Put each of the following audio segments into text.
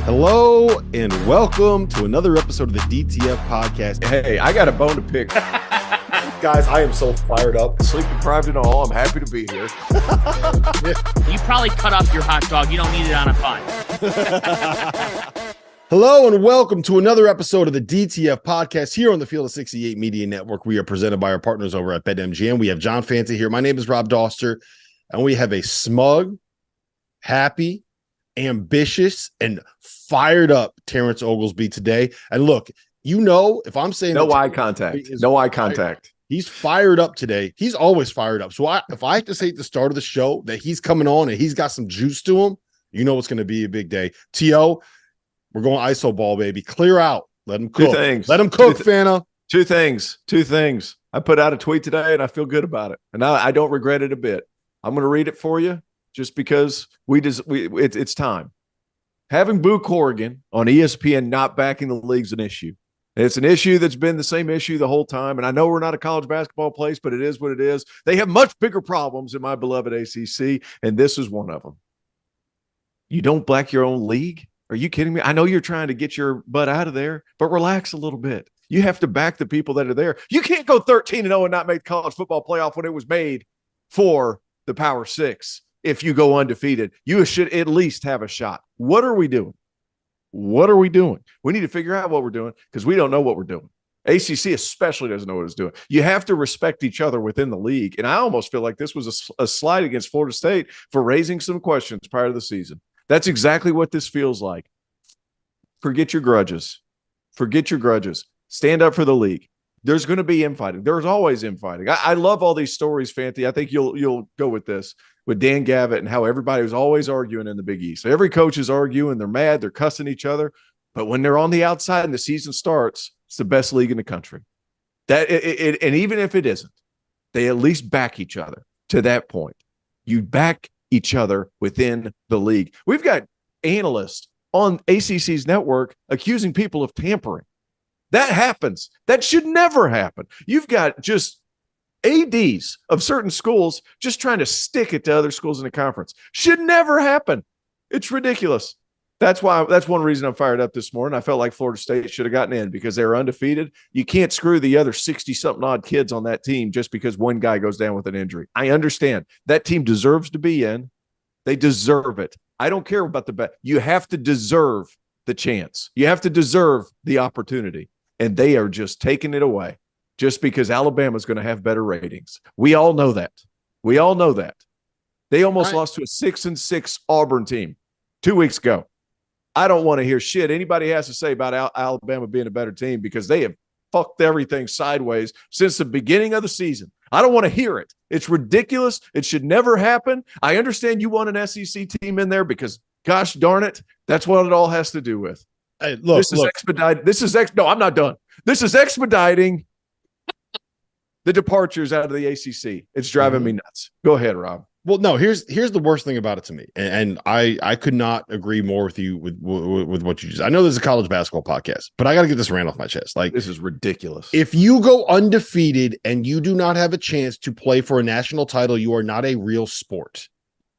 Hello and welcome to another episode of the DTF podcast. Hey, I got a bone to pick. Guys, I am so fired up. Sleep deprived and all. I'm happy to be here. You probably cut off your hot dog. You don't need it on a bun. Hello and welcome to another episode of the DTF podcast here on the Field of 68 Media Network. We are presented by our partners over at BetMGM. We have John Fanta here. My name is Rob Doster, and we have a smug, happy, ambitious, and fired up Terrence Oglesby today. And look, you know, if I'm saying no eye contact, no eye contact. He's fired up today. He's always fired up. So if I have to say at the start of the show that he's coming on and he's got some juice to him, you know it's going to be a big day. T.O., we're going ISO ball, baby. Clear out. Let him cook. Two things. Let him cook, Fanta. Two things. I put out a tweet today and I feel good about it. And I don't regret it a bit. I'm going to read it for you just because it's time. Having Boo Corrigan on ESPN not backing the league's an issue. It's an issue that's been the same issue the whole time. And I know we're not a college basketball place, but it is what it is. They have much bigger problems in my beloved ACC, and this is one of them. You don't back your own league? Are you kidding me? I know you're trying to get your butt out of there, but relax a little bit. You have to back the people that are there. You can't go 13-0 and not make the college football playoff when it was made for the Power Six. If you go undefeated, you should at least have a shot. What are we doing? What are we doing? We need to figure out what we're doing because we don't know what we're doing. ACC especially doesn't know what it's doing. You have to respect each other within the league. And I almost feel like this was a slight against Florida State for raising some questions prior to the season. That's exactly what this feels like. Forget your grudges. Forget your grudges. Stand up for the league. There's going to be infighting. There's always infighting. I love all these stories, Fanty. I think you'll go with this, with Dan Gavitt and how everybody was always arguing in the Big East. So every coach is arguing. They're mad. They're cussing each other. But when they're on the outside and the season starts, it's the best league in the country. And even if it isn't, they at least back each other to that point. You back each other within the league. We've got analysts on ACC's network accusing people of tampering. That happens. That should never happen. You've got just ADs of certain schools just trying to stick it to other schools in the conference. Should never happen. It's ridiculous. That's one reason I'm fired up this morning. I felt like Florida State should have gotten in because they were undefeated. You can't screw the other 60-something odd kids on that team just because one guy goes down with an injury. I understand. That team deserves to be in. They deserve it. I don't care about the bet. You have to deserve the chance. You have to deserve the opportunity. And they are just taking it away just because Alabama's going to have better ratings. We all know that. They almost lost to a 6-6 Auburn team 2 weeks ago. I don't want to hear shit anybody has to say about Alabama being a better team because they have fucked everything sideways since the beginning of the season. I don't want to hear it. It's ridiculous. It should never happen. I understand you want an SEC team in there because, gosh darn it, that's what it all has to do with. Hey, look, expedited. No, I'm not done. This is expediting the departures out of the ACC. It's driving me nuts. Go ahead, Rob. Well, no, here's the worst thing about it to me, and I could not agree more with you with what you just. I know this is a college basketball podcast, but I got to get this rant off my chest. Like, this is ridiculous. If you go undefeated and you do not have a chance to play for a national title, you are not a real sport.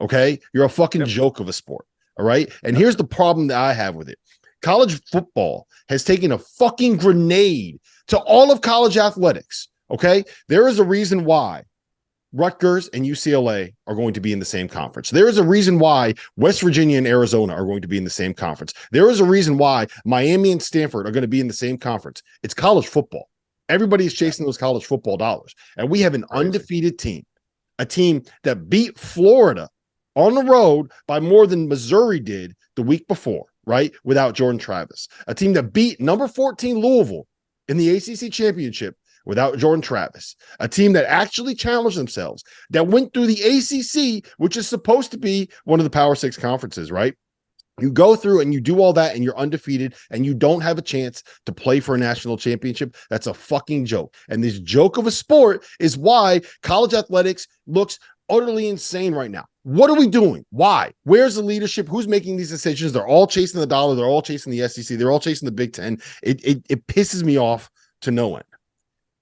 Okay, you're a fucking joke of a sport. All right, and here's the problem that I have with it. College football has taken a fucking grenade to all of college athletics, okay? There is a reason why Rutgers and UCLA are going to be in the same conference. There is a reason why West Virginia and Arizona are going to be in the same conference. There is a reason why Miami and Stanford are going to be in the same conference. It's college football. Everybody is chasing those college football dollars. And we have an undefeated team, a team that beat Florida on the road by more than Missouri did the week before. Right? Without Jordan Travis, a team that beat number 14 Louisville in the ACC championship without Jordan Travis, a team that actually challenged themselves, that went through the ACC, which is supposed to be one of the Power Six conferences, right? You go through and you do all that and you're undefeated and you don't have a chance to play for a national championship. That's a fucking joke. And this joke of a sport is why college athletics looks utterly insane right now. What are we doing? Why? Where's the leadership? Who's making these decisions? They're all chasing the dollar. They're all chasing the SEC. They're all chasing the Big Ten. It pisses me off to no end.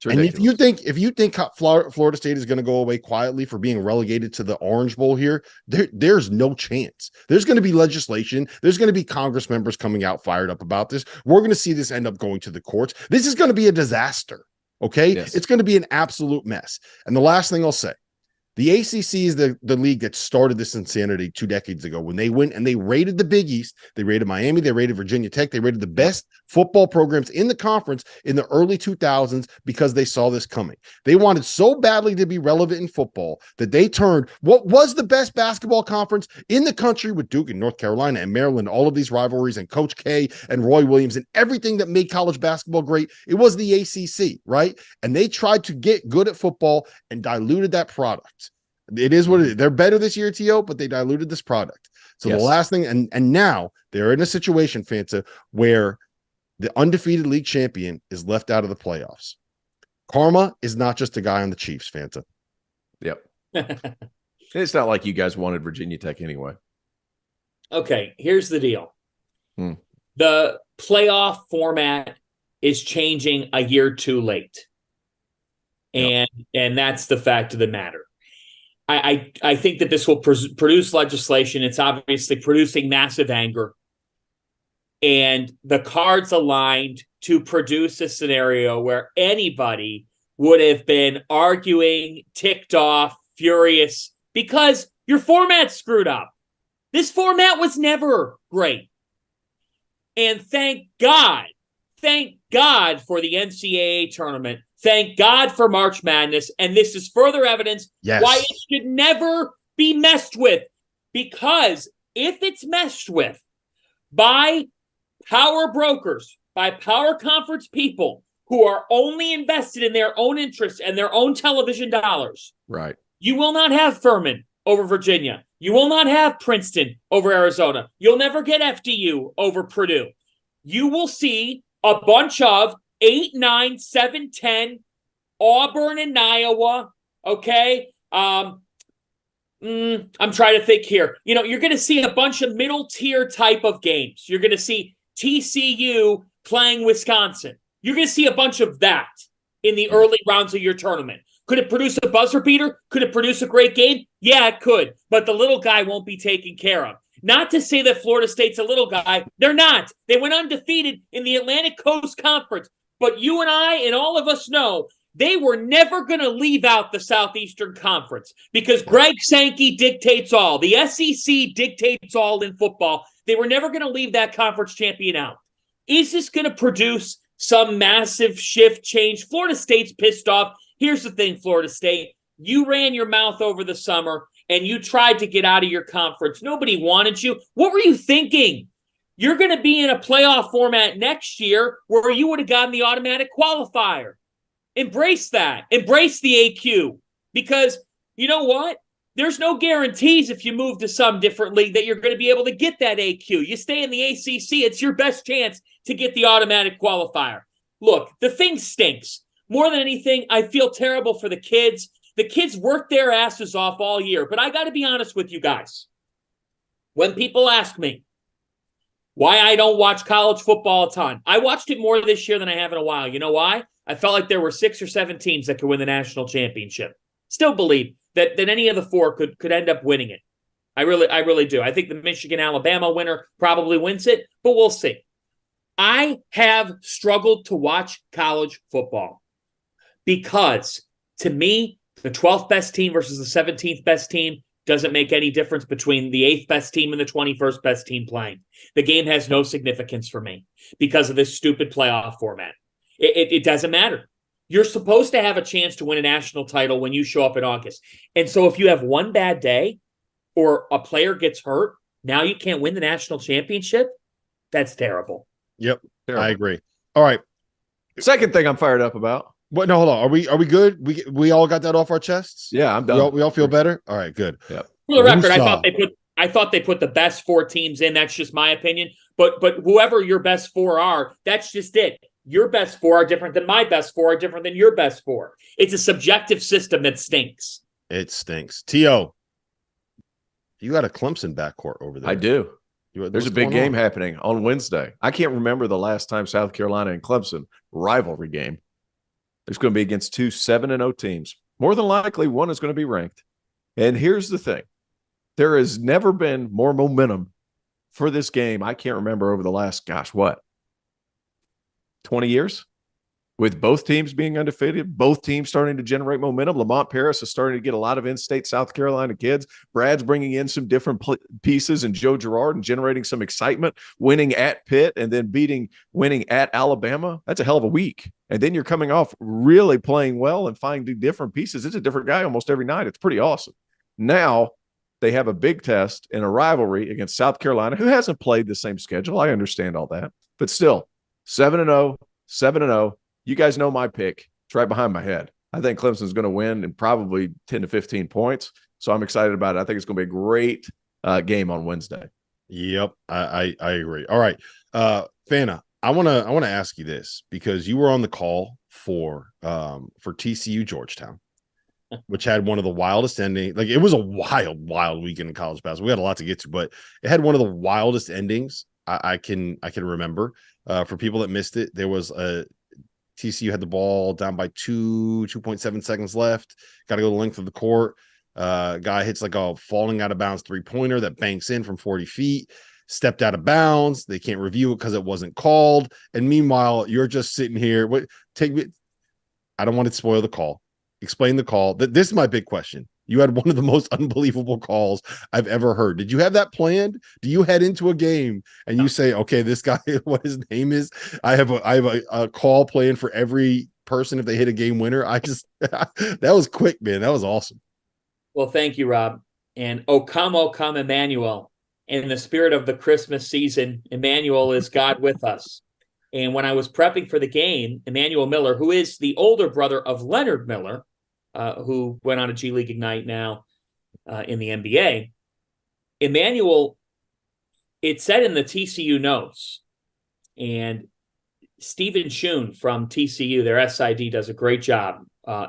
And if you think Florida State is going to go away quietly for being relegated to the Orange Bowl here, there's no chance. There's going to be legislation. There's going to be Congress members coming out fired up about this. We're going to see this end up going to the courts. This is going to be a disaster. Okay. Yes. It's going to be an absolute mess. And the last thing I'll say, the ACC is the league that started this insanity 2 decades ago when they went and they rated the Big East. They rated Miami. They rated Virginia Tech. They rated the best football programs in the conference in the early 2000s because they saw this coming. They wanted so badly to be relevant in football that they turned what was the best basketball conference in the country with Duke and North Carolina and Maryland, all of these rivalries, and Coach K and Roy Williams and everything that made college basketball great. It was the ACC, right? And they tried to get good at football and diluted that product. It is what it is. They're better this year, T.O., but they diluted this product. So the last thing, and now they're in a situation, Fanta, where the undefeated league champion is left out of the playoffs. Karma is not just a guy on the Chiefs, Fanta. Yep. It's not like you guys wanted Virginia Tech anyway. Okay, here's the deal. The playoff format is changing a year too late. And that's the fact of the matter. I think that this will produce legislation. It's obviously producing massive anger. And the cards aligned to produce a scenario where anybody would have been arguing, ticked off, furious, because your format's screwed up. This format was never great. And thank God for the NCAA tournament. Thank God for March Madness. And this is further evidence why it should never be messed with. Because if it's messed with by power brokers, by power conference people who are only invested in their own interests and their own television dollars, right? You will not have Furman over Virginia. You will not have Princeton over Arizona. You'll never get FDU over Purdue. You will see a bunch of 8, 9, 7, 10, Auburn and Iowa, okay? I'm trying to think here. You're going to see a bunch of middle-tier type of games. You're going to see TCU playing Wisconsin. You're going to see a bunch of that in the early rounds of your tournament. Could it produce a buzzer beater? Could it produce a great game? Yeah, it could, but the little guy won't be taken care of. Not to say that Florida State's a little guy. They're not. They went undefeated in the Atlantic Coast Conference. But you and I and all of us know they were never going to leave out the Southeastern Conference because Greg Sankey dictates all. The SEC dictates all in football. They were never going to leave that conference champion out. Is this going to produce some massive shift change? Florida State's pissed off. Here's the thing, Florida State. You ran your mouth over the summer and you tried to get out of your conference. Nobody wanted you. What were you thinking? You're going to be in a playoff format next year where you would have gotten the automatic qualifier. Embrace that. Embrace the AQ. Because you know what? There's no guarantees if you move to some different league that you're going to be able to get that AQ. You stay in the ACC, it's your best chance to get the automatic qualifier. Look, the thing stinks. More than anything, I feel terrible for the kids. The kids worked their asses off all year. But I got to be honest with you guys. When people ask me, why I don't watch college football a ton. I watched it more this year than I have in a while. You know why? I felt like there were 6 or 7 teams that could win the national championship. Still believe that any of the 4 could end up winning it. I really do. I think the Michigan-Alabama winner probably wins it, but we'll see. I have struggled to watch college football because, to me, the 12th best team versus the 17th best team doesn't make any difference between the 8th best team and the 21st best team playing. The game has no significance for me because of this stupid playoff format. It doesn't matter. You're supposed to have a chance to win a national title when you show up in August. And so if you have one bad day or a player gets hurt, now you can't win the national championship? That's terrible. Yep, Terrible. I agree. All right. Second thing I'm fired up about. What? No, hold on. Are we good? We all got that off our chests? Yeah, I'm done. We all feel better? All right, good. Yep. For the record, I thought they put the best 4 teams in. That's just my opinion. But whoever your best 4 are, that's just it. Your best 4 are different than my best 4 are different than your best 4. It's a subjective system that stinks. It stinks. T.O., you got a Clemson backcourt over there. I do. There's a big game on? happening on Wednesday. I can't remember the last time South Carolina and Clemson rivalry game. It's going to be against 2 7-0 teams. More than likely, one is going to be ranked. And here's the thing. There has never been more momentum for this game. I can't remember over the last, 20 years? With both teams being undefeated, both teams starting to generate momentum. Lamont Paris is starting to get a lot of in-state South Carolina kids. Brad's bringing in some different pieces, and Joe Girard and generating some excitement, winning at Pitt and then winning at Alabama. That's a hell of a week. And then you're coming off really playing well and finding different pieces. It's a different guy almost every night. It's pretty awesome. Now they have a big test in a rivalry against South Carolina, who hasn't played the same schedule. I understand all that. But still, 7-0, 7-0. You guys know my pick. It's right behind my head. I think Clemson's going to win in probably 10 to 15 points. So I'm excited about it. I think it's going to be a great game on Wednesday. Yep, I agree. All right, Fana, I want to ask you this because you were on the call for TCU Georgetown, which had one of the wildest endings. Like, it was a wild weekend in college basketball. We had a lot to get to, but it had one of the wildest endings I can remember. For people that missed it, there was a TCU had the ball down by 2.7 seconds left. Got to go the length of the court. Guy hits like a falling out of bounds 3-pointer that banks in from 40 feet. Stepped out of bounds. They can't review it because it wasn't called. And meanwhile, you're just sitting here. I don't want to spoil the call. Explain the call. This is my big question. You had one of the most unbelievable calls I've ever heard. Did you have that planned? Do you head into a game and you say, okay, this guy, what his name is, I have a call planned for every person if they hit a game winner? That was quick, man. That was awesome. Well, thank you, Rob. And O come, Emmanuel. In the spirit of the Christmas season, Emmanuel is God with us. And when I was prepping for the game, Emmanuel Miller, who is the older brother of Leonard Miller, who went on a G League Ignite now in the NBA. Emmanuel, it said in the TCU notes, and Stephen Schoon from TCU, their SID, does a great job,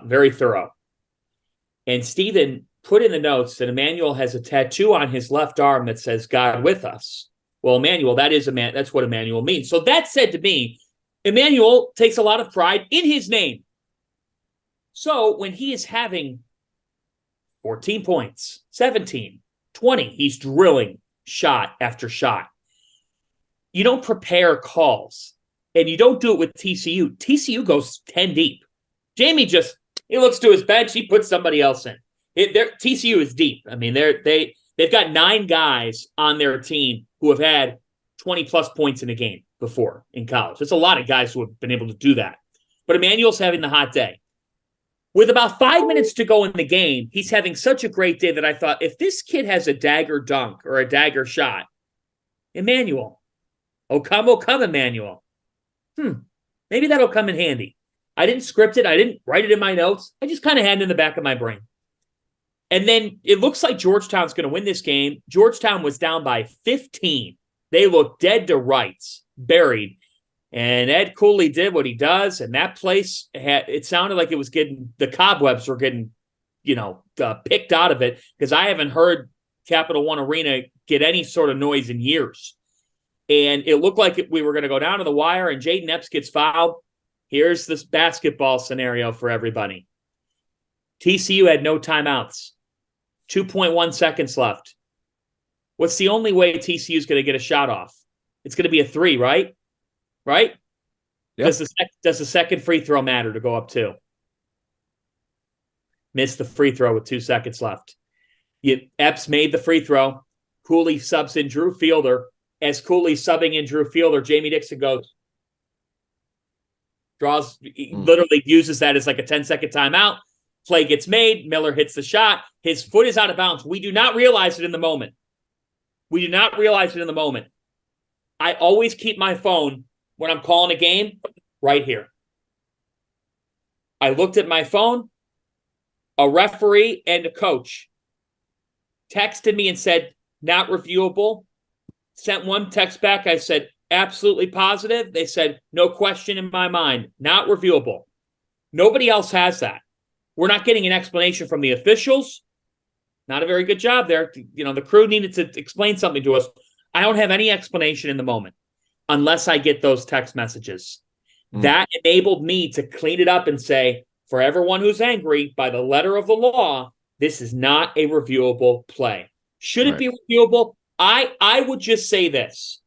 very thorough. And Stephen put in the notes that Emmanuel has a tattoo on his left arm that says God with us. Well, Emmanuel, that's what Emmanuel means. So that said to me, Emmanuel takes a lot of pride in his name. So when he is having 14 points, 17, 20, he's drilling shot after shot. You don't prepare calls, and you don't do it with TCU. TCU goes 10 deep. Jamie he looks to his bench, he puts somebody else in. TCU is deep. I mean, they've got 9 guys on their team who have had 20-plus points in a game before in college. There's a lot of guys who have been able to do that. But Emmanuel's having the hot day. With about 5 minutes to go in the game, he's having such a great day that I thought, if this kid has a dagger dunk or a dagger shot, Emmanuel, oh come, Emmanuel. Maybe that'll come in handy. I didn't script it. I didn't write it in my notes. I just kind of had it in the back of my brain. And then it looks like Georgetown's going to win this game. Georgetown was down by 15. They looked dead to rights, buried. And Ed Cooley did what he does, and that place it sounded like it was the cobwebs were getting, picked out of it, because I haven't heard Capital One Arena get any sort of noise in years. And it looked like we were going to go down to the wire, and Jaden Epps gets fouled. Here's this basketball scenario for everybody. TCU had no timeouts. 2.1 seconds left. What's the only way TCU is going to get a shot off? It's going to be a 3, right? Right? Yep. Does the second free throw matter to go up 2? Missed the free throw with 2 seconds left. Epps made the free throw. Cooley subs in Drew Fielder. As Cooley subbing in Drew Fielder, Jamie Dixon literally uses that as like a 10-second timeout. Play gets made. Miller hits the shot. His foot is out of bounds. We do not realize it in the moment. I always keep my phone when I'm calling a game right here. I looked at my phone. A referee and a coach texted me and said, not reviewable. Sent one text back. I said, absolutely positive. They said, no question in my mind, not reviewable. Nobody else has that. We're not getting an explanation from the officials. Not a very good job there. The crew needed to explain something to us. I don't have any explanation in the moment unless I get those text messages. That enabled me to clean it up and say, for everyone who's angry, by the letter of the law, this is not a reviewable play. Should it be reviewable? I would just say this.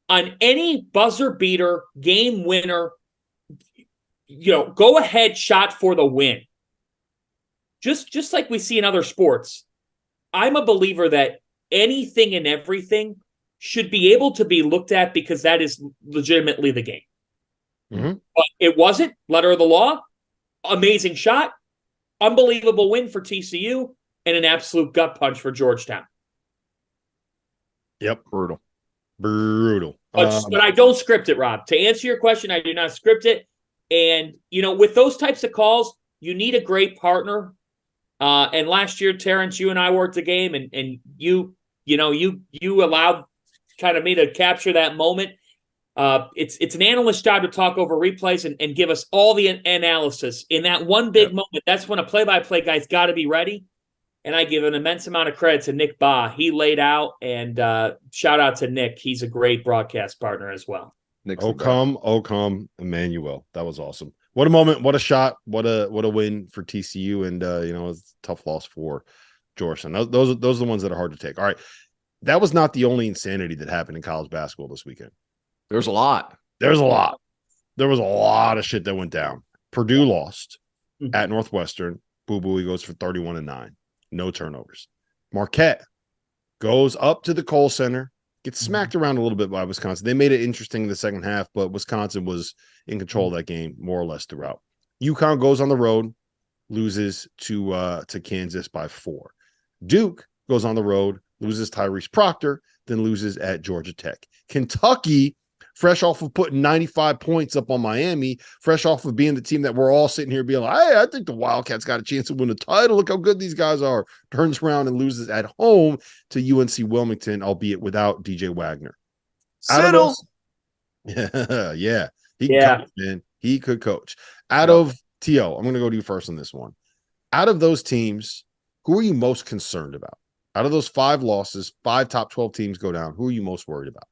On any buzzer beater, game winner, go ahead shot for the win. Just like we see in other sports, I'm a believer that anything and everything should be able to be looked at because that is legitimately the game. Mm-hmm. But it wasn't. Letter of the law. Amazing shot. Unbelievable win for TCU and an absolute gut punch for Georgetown. Yep. Brutal. But I don't script it, Rob. To answer your question, I do not script it. And, with those types of calls, you need a great partner. And last year, Terrence, you and I worked a game, and you allowed kind of me to capture that moment. It's an analyst's job to talk over replays and give us all the analysis in that one big moment. That's when a play-by-play guy's got to be ready. And I give an immense amount of credit to Nick Baugh. He laid out, and shout out to Nick. He's a great broadcast partner as well. Ocom, Emmanuel. That was awesome. What a moment. What a shot. What a win for TCU. And, it's a tough loss for Georgetown. Those are the ones that are hard to take. All right. That was not the only insanity that happened in college basketball this weekend. There's a lot. There was a lot of shit that went down. Purdue lost at Northwestern. Boo Boo, he goes for 31-9. No turnovers. Marquette goes up to the Kohl Center, gets smacked around a little bit by Wisconsin. They made it interesting in the second half, but Wisconsin was in control of that game more or less throughout. UConn goes on the road, loses to Kansas by 4. Duke goes on the road, loses Tyrese Proctor, then loses at Georgia Tech. Kentucky, fresh off of putting 95 points up on Miami, fresh off of being the team that we're all sitting here being like, hey, I think the Wildcats got a chance to win a title. Look how good these guys are. Turns around and loses at home to UNC Wilmington, albeit without DJ Wagner. Settle. Yeah. He could coach, man. He could coach. Out of T.O., I'm going to go to you first on this one. Out of those teams, who are you most concerned about? Out of those 5 losses, 5 top 12 teams go down. Who are you most worried about?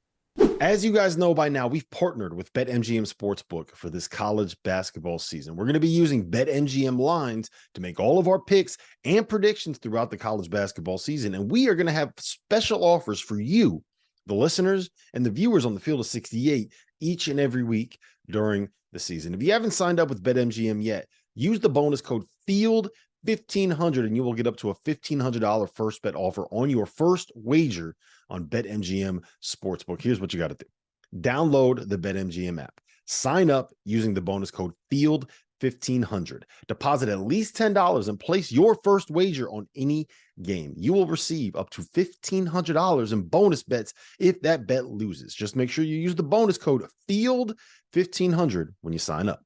As you guys know by now, we've partnered with BetMGM Sportsbook for this college basketball season. We're going to be using BetMGM lines to make all of our picks and predictions throughout the college basketball season. And we are going to have special offers for you, the listeners, and the viewers on the Field of 68 each and every week during the season. If you haven't signed up with BetMGM yet, use the bonus code FIELD1500 and you will get up to a $1,500 first bet offer on your first wager on BetMGM Sportsbook. Here's what you got to do. Download the BetMGM app. Sign up using the bonus code FIELD1500. Deposit at least $10 and place your first wager on any game. You will receive up to $1,500 in bonus bets if that bet loses. Just make sure you use the bonus code FIELD1500 when you sign up.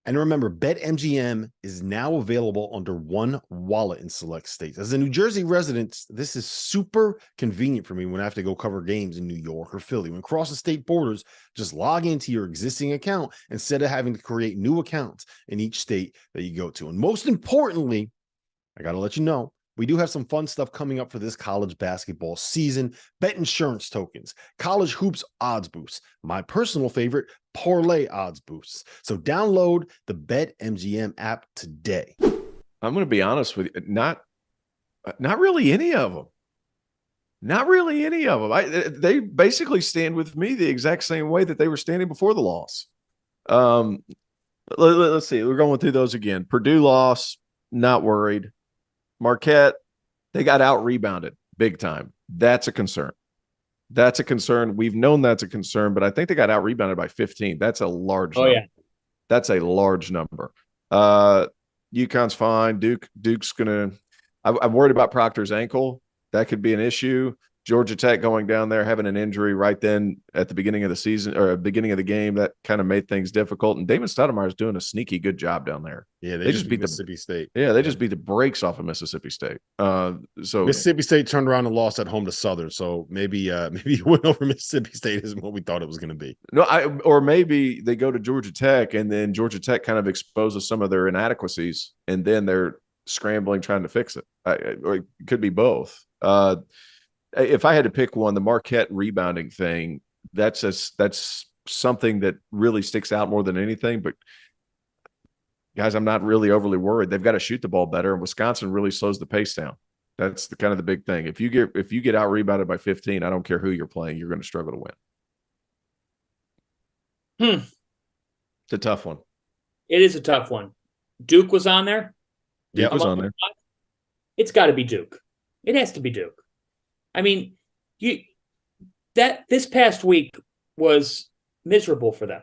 And remember, BetMGM is now available under one wallet in select states. As a New Jersey resident, this is super convenient for me when I have to go cover games in New York or Philly. When crossing state borders, just log into your existing account instead of having to create new accounts in each state that you go to. And most importantly, I got to let you know, we do have some fun stuff coming up for this college basketball season. Bet insurance tokens, college hoops odds boosts, my personal favorite, parlay odds boosts. So download the BetMGM app today. I'm going to be honest with you. Not really any of them. Not really any of them. They basically stand with me the exact same way that they were standing before the loss. Let's see. We're going through those again. Purdue loss, not worried. Marquette, they got out-rebounded big time. That's a concern. That's a concern. We've known that's a concern, but I think they got out-rebounded by 15. That's a large number. Yeah. That's a large number. UConn's fine. Duke's going to – I'm worried about Proctor's ankle. That could be an issue. Georgia Tech going down there, having an injury right then at the beginning of the season or beginning of the game, that kind of made things difficult. And Damon Stoudemire is doing a sneaky good job down there. Yeah, they just beat Mississippi State. Yeah, they just beat the brakes off of Mississippi State. So Mississippi State turned around and lost at home to Southern. So maybe win over Mississippi State isn't what we thought it was going to be. No, or maybe they go to Georgia Tech and then Georgia Tech kind of exposes some of their inadequacies, and then they're scrambling trying to fix it. Or it could be both. If I had to pick one, the Marquette rebounding thing, that's something that really sticks out more than anything. But guys, I'm not really overly worried. They've got to shoot the ball better, and Wisconsin really slows the pace down. That's the kind of the big thing. If you get out rebounded by 15, I don't care who you're playing, you're going to struggle to win. It's a tough one. It is a tough one. Duke was on there. Duke was on there. It's got to be Duke. It has to be Duke. I mean, this past week was miserable for them.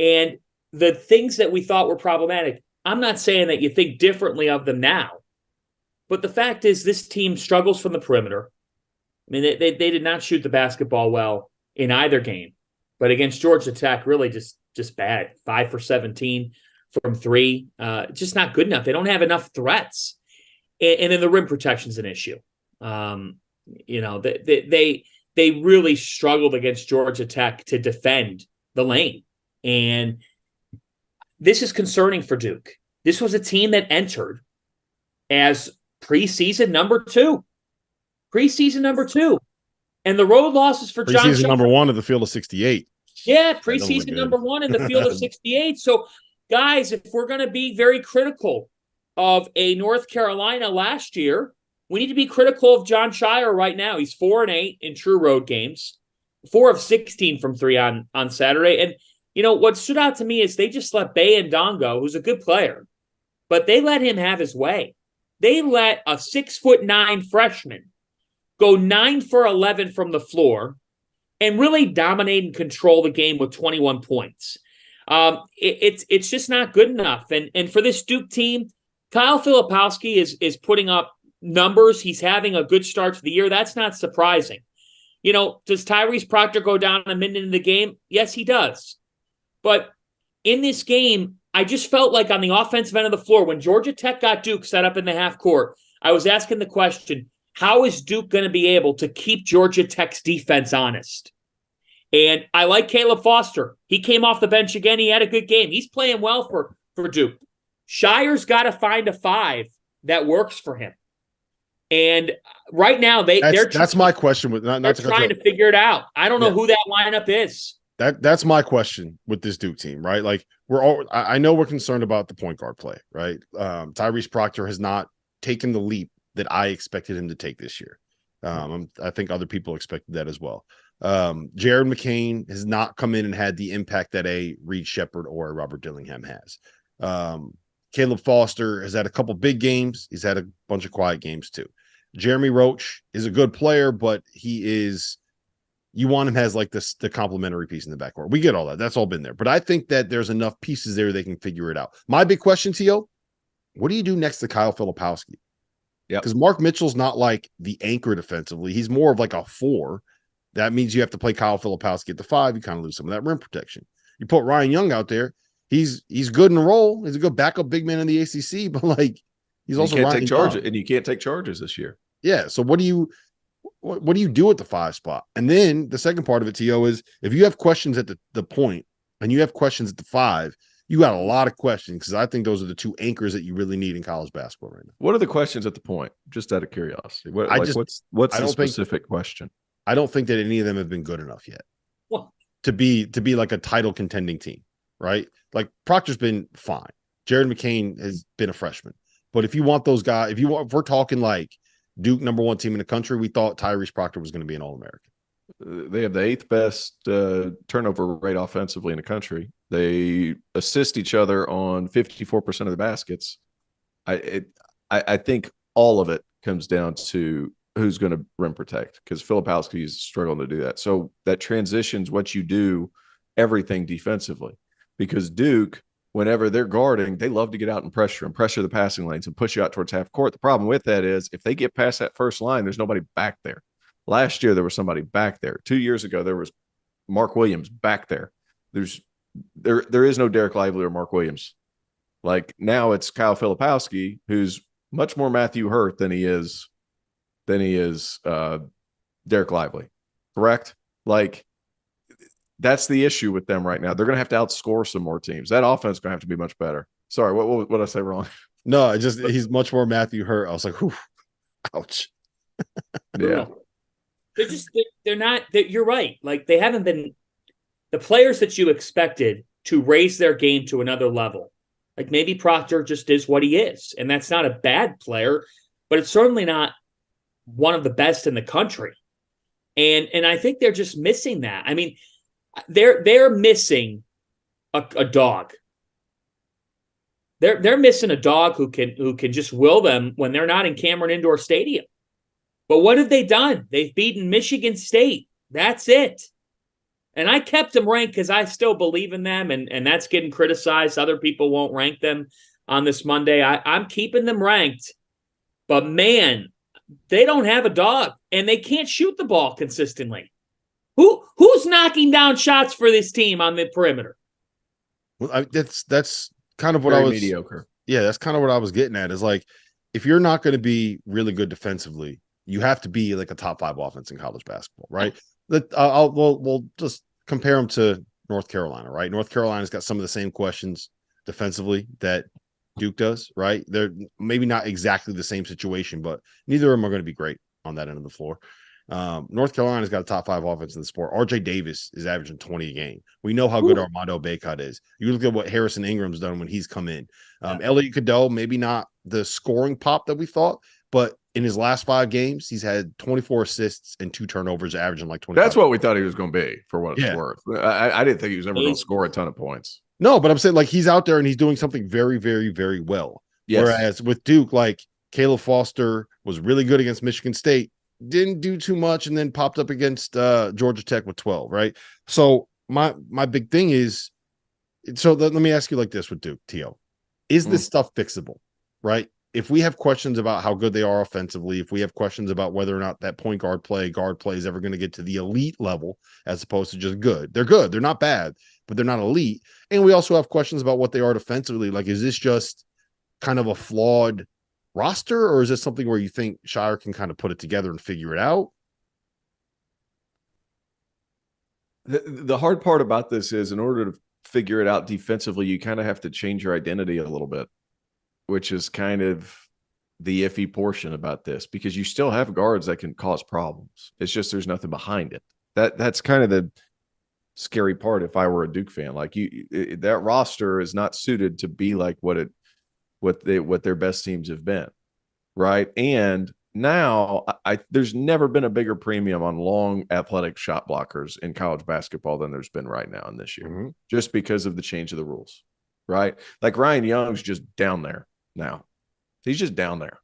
And the things that we thought were problematic, I'm not saying that you think differently of them now, but the fact is this team struggles from the perimeter. I mean, they did not shoot the basketball well in either game, but against Georgia Tech, really just bad. 5 for 17 from 3, just not good enough. They don't have enough threats, and then the rim protection's an issue. They really struggled against Georgia Tech to defend the lane, and this is concerning for Duke. This was a team that entered as preseason number 2. And the road losses for John Preseason number 1 of the field of 68. Yeah, preseason number 1 in the field of 68. So, guys, if we're going to be very critical of a North Carolina last year, we need to be critical of John Shire right now. He's 4-8 in true road games, 4 of 16 from 3 on Saturday. And, what stood out to me is they just let Baye Ndongo, who's a good player, but they let him have his way. They let a 6'9" freshman go 9 for 11 from the floor and really dominate and control the game with 21 points. It's just not good enough. And for this Duke team, Kyle Filipowski is putting up numbers. He's having a good start to the year. That's not surprising. Does Tyrese Proctor go down a minute in the game? Yes, he does. But in this game, I just felt like on the offensive end of the floor, when Georgia Tech got Duke set up in the half court, I was asking the question, how is Duke going to be able to keep Georgia Tech's defense honest? And I like Caleb Foster. He came off the bench again. He had a good game. He's playing well for Duke. Shire's got to find a 5 that works for him. And right now, that's my question. They're trying to figure it out. I don't know who that lineup is. That's my question with this Duke team, right? Like I know we're concerned about the point guard play, right? Tyrese Proctor has not taken the leap that I expected him to take this year. I think other people expected that as well. Jared McCain has not come in and had the impact that a Reed Shepherd or a Robert Dillingham has. Caleb Foster has had a couple big games. He's had a bunch of quiet games too. Jeremy Roach is a good player, but you want him as like the complementary piece in the backcourt. We get all that. That's all been there. But I think that there's enough pieces there they can figure it out. My big question, Tio, what do you do next to Kyle Filipowski? Yeah, because Mark Mitchell's not like the anchor defensively. He's more of like a 4. That means you have to play Kyle Filipowski at the 5. You kind of lose some of that rim protection. You put Ryan Young out there. He's good in the role. He's a good backup big man in the ACC, but like he's also can't take charges, and you can't take charges this year. Yeah. So what do you do at the 5 spot? And then the second part of it, T.O., is if you have questions at the point and you have questions at the 5, you got a lot of questions because I think those are the 2 anchors that you really need in college basketball right now. What are the questions at the point? Just out of curiosity. What's the specific question? I don't think that any of them have been good enough yet. Well, to be like a title contending team, right? Like Proctor's been fine. Jared McCain has been a freshman. But if you want those guys, if we're talking like Duke number 1 team in the country, we thought Tyrese Proctor was going to be an All-American. They have the 8th best turnover rate offensively in the country. They assist each other on 54% of the baskets. I think all of it comes down to who's going to rim protect because Filipowski is struggling to do that. So that transitions what you do, everything defensively, because Duke, whenever they're guarding, they love to get out and pressure the passing lanes and push you out towards half court. The problem with that is if they get past that first line, there's nobody back there. Last year, there was somebody back there. 2 years ago, there was Mark Williams back there. There is no Derek Lively or Mark Williams. Like now it's Kyle Filipowski, who's much more Matthew Hurt than he is Derek Lively. Correct? Like that's the issue with them right now. They're going to have to outscore some more teams. That offense is going to have to be much better. Sorry, what did I say wrong? No, he's much more Matthew Hurt. I was like, whew, ouch. Yeah. They're not, you're right. Like they haven't been the players that you expected to raise their game to another level. Like maybe Proctor just is what he is, and that's not a bad player, but it's certainly not one of the best in the country. And I think they're just missing that. I mean, they're missing a dog. They're missing a dog who can just will them when they're not in Cameron Indoor Stadium. But what have they done? They've beaten Michigan State. That's it. And I kept them ranked because I still believe in them, and that's getting criticized. Other people won't rank them on this Monday. I'm keeping them ranked. But, man, they don't have a dog, and they can't shoot the ball consistently. Who's knocking down shots for this team on the perimeter? Well, that's kind of what Very I was mediocre. Yeah, that's kind of what I was getting at. Is like, if you're not going to be really good defensively, you have to be like a top 5 offense in college basketball, right? We'll just compare them to North Carolina, right? North Carolina's got some of the same questions defensively that Duke does, right? They're maybe not exactly the same situation, but neither of them are going to be great on that end of the floor. North Carolina's got a top 5 offense in the sport. RJ Davis is averaging 20 a game. We know how good Armando Bacot is. You look at what Harrison Ingram's done when he's come in. Elliot Cadeau, maybe not the scoring pop that we thought, but in his last 5 games, he's had 24 assists and 2 turnovers, averaging like 20. That's what we thought he was going to be, for what it's worth. I didn't think he was ever going to score a ton of points. No, but I'm saying like he's out there and he's doing something very, very, very well. Yes. Whereas with Duke, like Caleb Foster was really good against Michigan State, didn't do too much, and then popped up against Georgia Tech with 12, right? So my big thing is, so let me ask you like this with Duke, T.O. Is this stuff fixable, right? If we have questions about how good they are offensively, if we have questions about whether or not that point guard play is ever going to get to the elite level as opposed to just good. They're good. They're not bad, but they're not elite. And we also have questions about what they are defensively. Like, is this just kind of a flawed roster, or is this something where you think Shire can kind of put it together and figure it out? The hard part about this is, in order to figure it out defensively, you kind of have to change your identity a little bit, which is kind of the iffy portion about this, because you still have guards that can cause problems. It's just there's nothing behind it. That's kind of the scary part. If I were a Duke fan, like that roster is not suited to be like what their best teams have been, right? And now there's never been a bigger premium on long athletic shot blockers in college basketball than there's been right now in this year, just because of the change of the rules, right? Like Ryan Young's just down there now. He's just down there.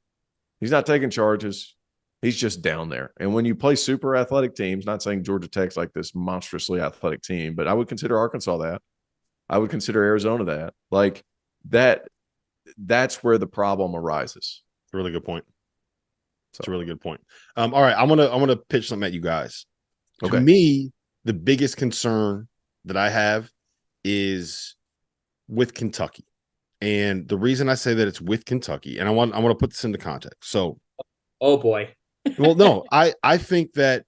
He's not taking charges. He's just down there. And when you play super athletic teams, not saying Georgia Tech's like this monstrously athletic team, but I would consider Arkansas that. I would consider Arizona that. Like that's where the problem arises. Really good point. It's a really good point. All right, I'm gonna pitch something at you guys. Okay. To me, the biggest concern that I have is with Kentucky. And the reason I say that it's with Kentucky, and I want to put this into context. So, oh boy. Well, no, I think that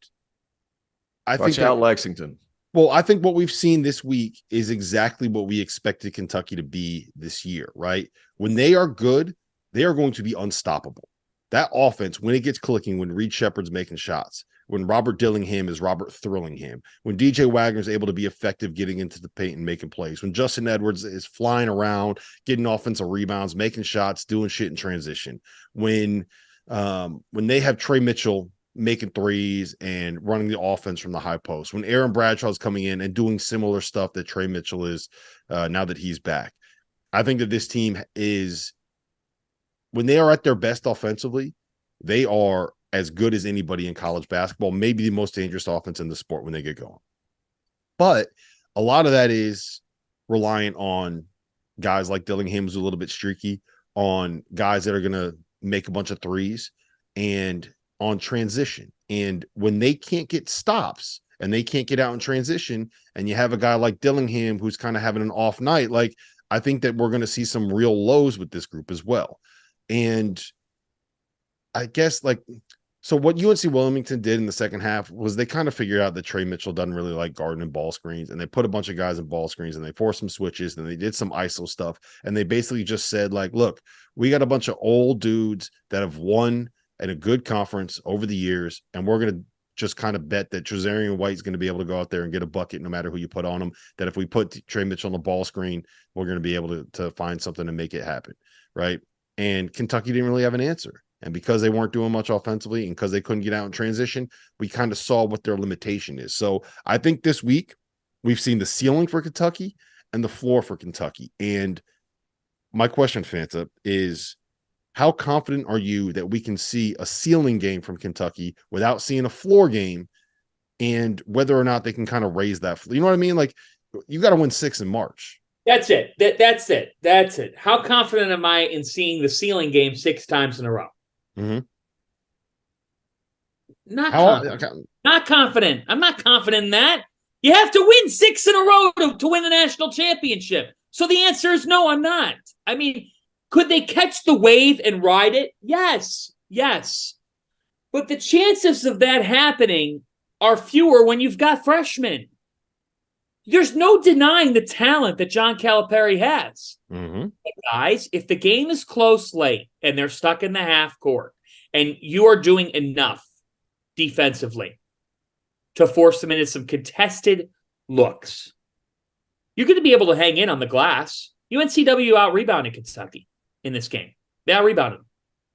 Watch out, Lexington. Well, I think what we've seen this week is exactly what we expected Kentucky to be this year, right? When they are good, they are going to be unstoppable. That offense, when it gets clicking, when Reed Shepherd's making shots, when Robert Dillingham is Robert Thrillingham, when DJ Wagner is able to be effective getting into the paint and making plays, when Justin Edwards is flying around, getting offensive rebounds, making shots, doing shit in transition, when they have Trey Mitchell making threes and running the offense from the high post, when Aaron Bradshaw's coming in and doing similar stuff that Trey Mitchell is now that he's back. I think that this team is, when they are at their best offensively, they are as good as anybody in college basketball, maybe the most dangerous offense in the sport when they get going. But a lot of that is reliant on guys like Dillingham, who's a little bit streaky, on guys that are going to make a bunch of threes, and on transition. And when they can't get stops and they can't get out in transition, and you have a guy like Dillingham who's kind of having an off night, like, I think that we're going to see some real lows with this group as well. And I guess, like, so what UNC Wilmington did in the second half was they kind of figured out that Trey Mitchell doesn't really like guarding and ball screens, and they put a bunch of guys in ball screens, and they forced some switches, and they did some ISO stuff, and they basically just said, like, look, we got a bunch of old dudes that have won at a good conference over the years, and we're going to just kind of bet that Trezarian White's going to be able to go out there and get a bucket no matter who you put on him, that if we put Trey Mitchell on the ball screen, we're going to be able to find something to make it happen, right? And Kentucky didn't really have an answer. And because they weren't doing much offensively and because they couldn't get out in transition, we kind of saw what their limitation is. So I think this week we've seen the ceiling for Kentucky and the floor for Kentucky. And my question, Fanta, is how confident are you that we can see a ceiling game from Kentucky without seeing a floor game, and whether or not they can kind of raise that? You know what I mean? Like, you got to win 6 in March. That's it. That's it. How confident am I in seeing the ceiling game 6 times in a row? Mm-hmm. Not confident. I'm not confident in that. You have to win 6 in a row to win the national championship. So the answer is no, I'm not. I mean, could they catch the wave and ride it? Yes. But the chances of that happening are fewer when you've got freshmen. There's no denying the talent that John Calipari has. Mm-hmm. But guys, if the game is close late and they're stuck in the half court and you are doing enough defensively to force them into some contested looks, you're going to be able to hang in on the glass. UNCW out-rebounded Kentucky in this game. They out-rebounded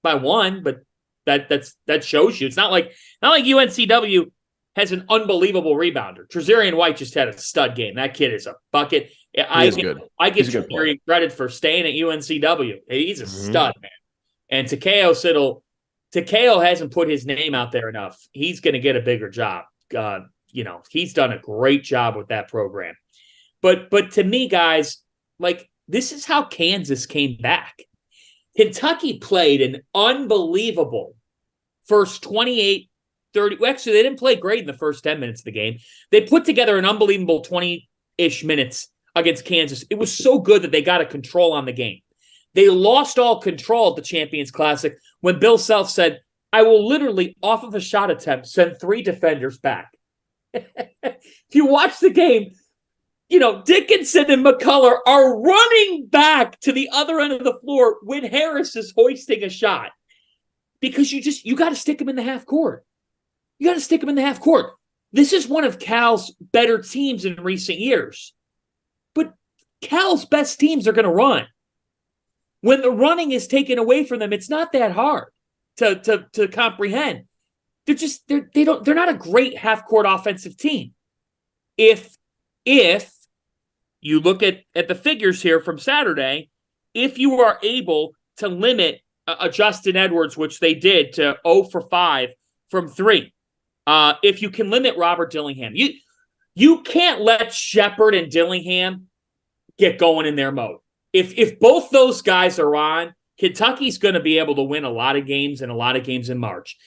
by 1, but that shows you. It's not like UNCW has an unbelievable rebounder. Trezarian White just had a stud game. That kid is a bucket. I give Trezarian credit for staying at UNCW. He's a stud, man. And Takeo hasn't put his name out there enough. He's going to get a bigger job. He's done a great job with that program. But to me, guys, like, this is how Kansas came back. Kentucky played an unbelievable first 28, 30. Actually, they didn't play great in the first 10 minutes of the game. They put together an unbelievable 20-ish minutes against Kansas. It was so good that they got a control on the game. They lost all control at the Champions Classic when Bill Self said, I will literally, off of a shot attempt, send 3 defenders back. If you watch the game, Dickinson and McCullough are running back to the other end of the floor when Harris is hoisting a shot. Because you got to stick him in the half court. This is one of Cal's better teams in recent years. But Cal's best teams are going to run. When the running is taken away from them, it's not that hard to comprehend. They're not a great half-court offensive team. If you look at the figures here from Saturday, if you are able to limit Justin Edwards, which they did, to 0 for 5 from 3, if you can limit Robert Dillingham, you can't let Shepard and Dillingham get going in their mode. If both those guys are on, Kentucky's going to be able to win a lot of games and a lot of games in March.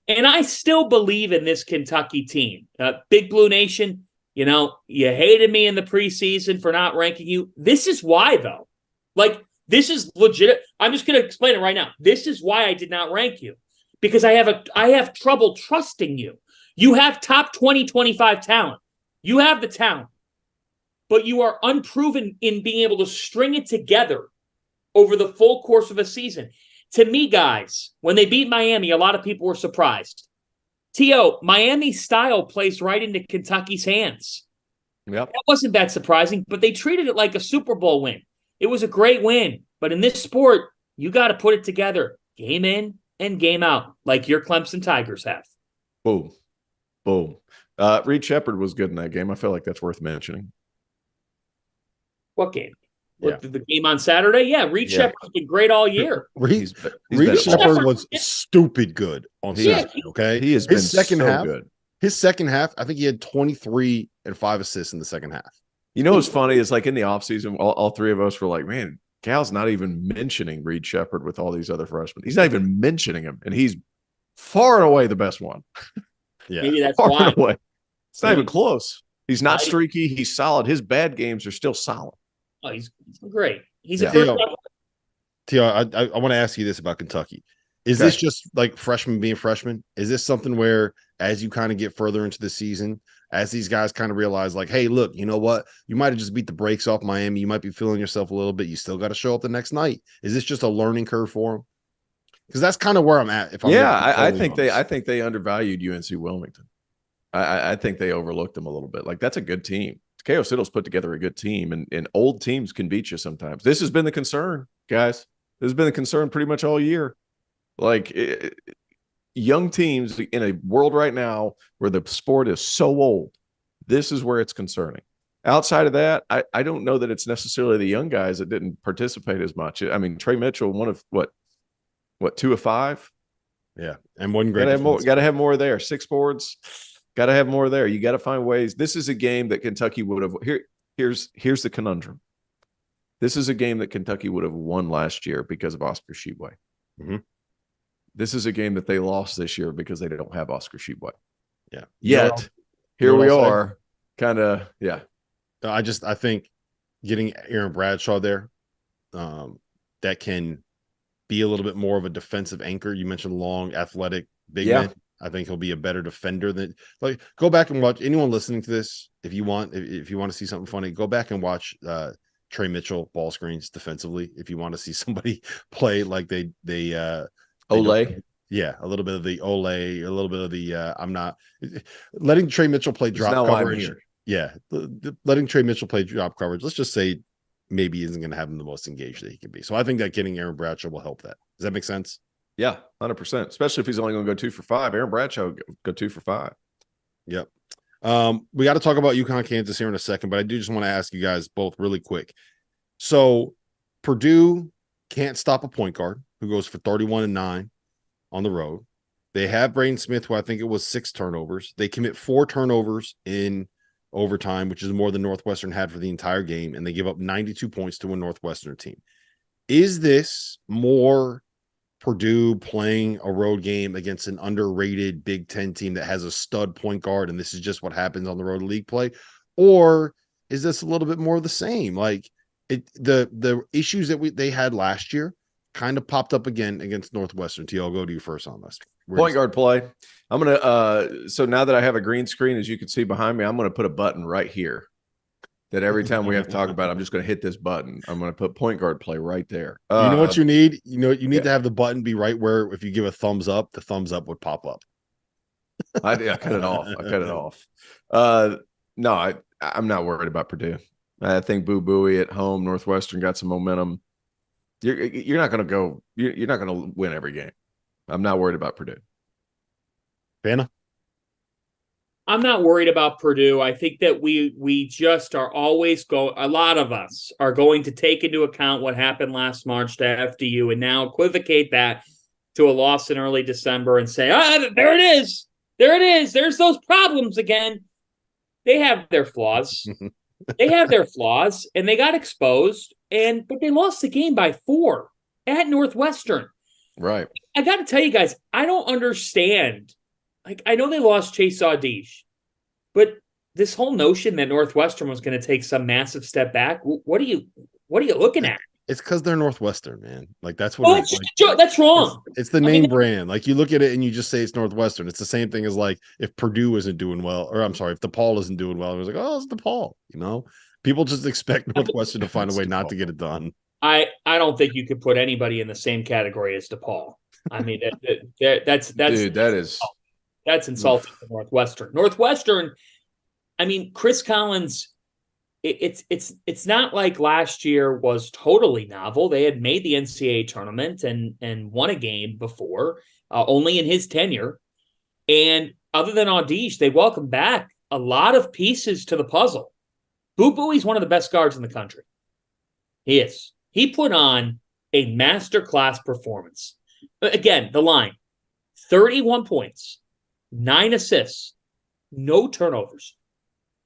And I still believe in this Kentucky team. Big Blue Nation, you hated me in the preseason for not ranking you. This is why, though. Like, this is legit. I'm just going to explain it right now. This is why I did not rank you. Because I have trouble trusting you. You have top 20, 25 talent. You have the talent. But you are unproven in being able to string it together over the full course of a season. To me, guys, when they beat Miami, a lot of people were surprised. T.O., Miami's style plays right into Kentucky's hands. Yep. That wasn't that surprising, but they treated it like a Super Bowl win. It was a great win. But in this sport, you got to put it together game in and game out, like your Clemson Tigers have. Boom. Reed Shepard was good in that game. I feel like that's worth mentioning. What game? Yeah. The game on Saturday? Yeah, Reed Shepard's been great all year. Reed Shepard was stupid good on Saturday, okay? He has been so good. His second half, I think he had 23 and 5 assists in the second half. You know what's funny is, like, in the offseason, all 3 of us were like, man, Cal's not even mentioning Reed Shepard with all these other freshmen. He's not even mentioning him, and he's far and away the best one. Yeah. Maybe that's far why. and away. It's not even close. He's not streaky. He's solid. His bad games are still solid. Oh, he's great. He's a first. T.O., I want to ask you this about Kentucky. Is this just like freshmen being freshmen? Is this something where, as you kind of get further into the season, as these guys kind of realize, like, hey, look, you know what? You might have just beat the brakes off Miami. You might be feeling yourself a little bit. You still got to show up the next night. Is this just a learning curve for them? Because that's kind of where I'm at. I think they undervalued UNC Wilmington. I think they overlooked them a little bit. Like, that's a good team. K.O. Siddle's put together a good team, and old teams can beat you sometimes. This has been the concern, guys. This has been the concern pretty much all year. Like, young teams in a world right now where the sport is so old, this is where it's concerning. Outside of that, I don't know that it's necessarily the young guys that didn't participate as much. I mean, Trey Mitchell, one of what 2 of 5? Yeah, and one great. Got to have more there. 6 boards. Got to have more there. You got to find ways. This is a game that Kentucky would have. Here's the conundrum. This is a game that Kentucky would have won last year because of Oscar Tshiebwe. Mm-hmm. This is a game that they lost this year because they don't have Oscar Tshiebwe. Yeah. Yet, here we are, kind of, yeah. I think getting Aaron Bradshaw there, that can be a little bit more of a defensive anchor. You mentioned long, athletic, big man. I think he'll be a better defender than, like, go back and watch. Anyone listening to this, if you want to see something funny, go back and watch Trey Mitchell ball screens defensively. If you want to see somebody play like they Ole. Yeah, a little bit of the Ole, a little bit of the I'm not letting Trey Mitchell play drop coverage. Yeah, letting Trey Mitchell play drop coverage. Let's just say maybe isn't going to have him the most engaged that he can be. So I think that getting Aaron Bradshaw will help that. Does that make sense? Yeah, 100%. Especially if he's only going to go 2 for 5. Aaron Bradshaw go 2 for 5. Yep. We got to talk about UConn, Kansas here in a second, but I do just want to ask you guys both really quick. So Purdue can't stop a point guard who goes for 31-9 on the road. They have Braden Smith, who I think it was 6 turnovers. They commit 4 turnovers in overtime, which is more than Northwestern had for the entire game, and they give up 92 points to a Northwestern team. Is this more Purdue playing a road game against an underrated Big Ten team that has a stud point guard, and this is just what happens on the road league play? Or is this a little bit more of the same? Like, the issues that they had last year kind of popped up again against Northwestern. T, I'll go to you first on this. Point guard play. I'm going to, so now that I have a green screen, as you can see behind me, I'm going to put a button right here that every time we have to talk about it, I'm just going to hit this button. I'm going to put point guard play right there. You know what you need? You need to have the button be right where if you give a thumbs up, the thumbs up would pop up. I cut it off. I cut it off. No, I'm not worried about Purdue. I think Boo Buie at home, Northwestern got some momentum. You're not going to go. You're not going to win every game. I'm not worried about Purdue. Vanna? I'm not worried about Purdue. I think that we just are always a lot of us are going to take into account what happened last March to FDU and now equivocate that to a loss in early December and say, there it is. There it is. There's those problems again. They have their flaws. They have their flaws, and they got exposed, but they lost the game by 4 at Northwestern. Right. I got to tell you guys, I don't understand. Like, I know they lost Chase Audish, but this whole notion that Northwestern was going to take some massive step back, what are you looking at? It's because they're Northwestern, man. Like, that's what that's wrong. It's the name brand. Like, you look at it and you just say it's Northwestern. It's the same thing as, like, if Purdue isn't doing well, or I'm sorry, if DePaul isn't doing well, it was like, oh, it's DePaul. You know, people just expect Northwestern to find a way not to get it done. I don't think you could put anybody in the same category as DePaul. I mean, that's dude, that's insulting to Northwestern. Northwestern, I mean, Chris Collins, it's not like last year was totally novel. They had made the NCAA tournament and won a game before, only in his tenure. And other than Audish, they welcomed back a lot of pieces to the puzzle. Boo Buie's one of the best guards in the country. He is. He put on a masterclass performance. Again, the line, 31 points, 9 assists, no turnovers.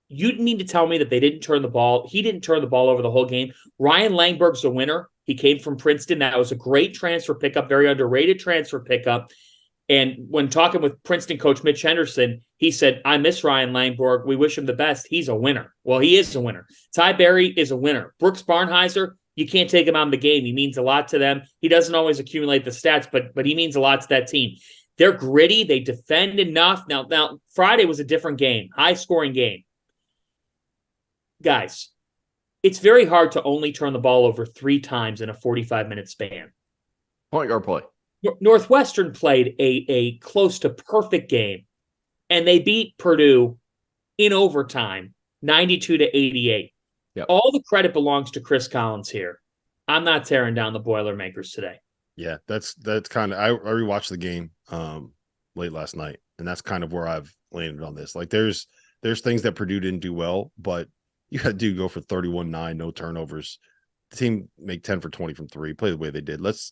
You mean to tell me that they didn't turn the ball? He didn't turn the ball over the whole game. Ryan Langberg's a winner. He came from Princeton. That was a great transfer pickup, very underrated transfer pickup. And when talking with Princeton coach Mitch Henderson, he said, I miss Ryan Langberg. We wish him the best. He's a winner. Well, he is a winner. Ty Berry is a winner. Brooks Barnheiser, you can't take him out of the game. He means a lot to them. He doesn't always accumulate the stats, but he means a lot to that team. They're gritty. They defend enough. Now Friday was a different game, high-scoring game. Guys, it's very hard to only turn the ball over 3 times in a 45-minute span. Point guard play. Northwestern played a close to perfect game and they beat Purdue in overtime, 92-88. Yep. All the credit belongs to Chris Collins here. I'm not tearing down the Boilermakers today. Yeah, that's kind of I rewatched the game late last night, and that's kind of where I've landed on this. Like there's things that Purdue didn't do well, but you had to go for 31-9, no turnovers. The team make 10 for 20 from three, play the way they did. Let's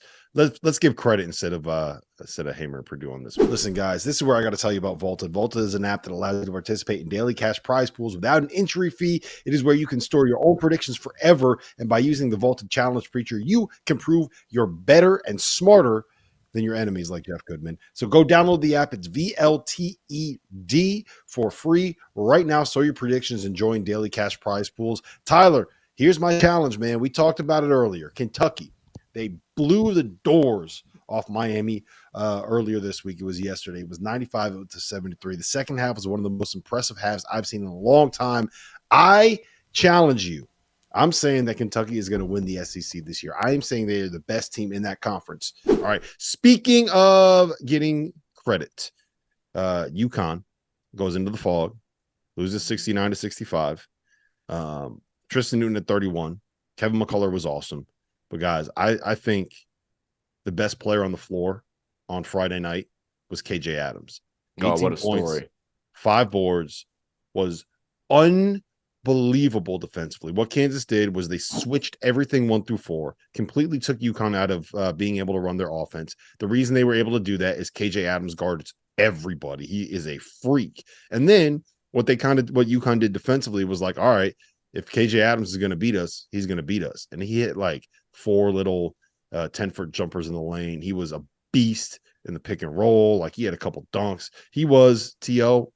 give credit instead of hammering Purdue on this one. Listen, guys, this is where I got to tell you about Vaulted. Vaulted is an app that allows you to participate in daily cash prize pools without an entry fee. It is where you can store your own predictions forever, and by using the Vaulted Challenge feature, you can prove you're better and smarter than your enemies, like Jeff Goodman. So go download the app. It's VLTED for free right now. Store your predictions and join daily cash prize pools. Tyler, here's my challenge, man. We talked about it earlier. Kentucky, they blew the doors off Miami earlier this week. It was yesterday. It was 95-73. The second half was one of the most impressive halves I've seen in a long time. I challenge you. I'm saying that Kentucky is going to win the SEC this year. I am saying they are the best team in that conference. All right. Speaking of getting credit, UConn goes into the fog, loses 69-65. Tristan Newton at 31. Kevin McCullough was awesome. But, guys, I think the best player on the floor on Friday night was KJ Adams. God, what a story. 5 boards, was unbelievable defensively. What Kansas did was they switched everything 1 through 4, completely took UConn out of being able to run their offense. The reason they were able to do that is KJ Adams guards everybody. He is a freak. And then what UConn did defensively was like, all right, if KJ Adams is going to beat us, he's going to beat us. And he hit like 4 little 10-foot jumpers in the lane. He was a beast in the pick and roll. Like he had a couple dunks. He was, T.O.,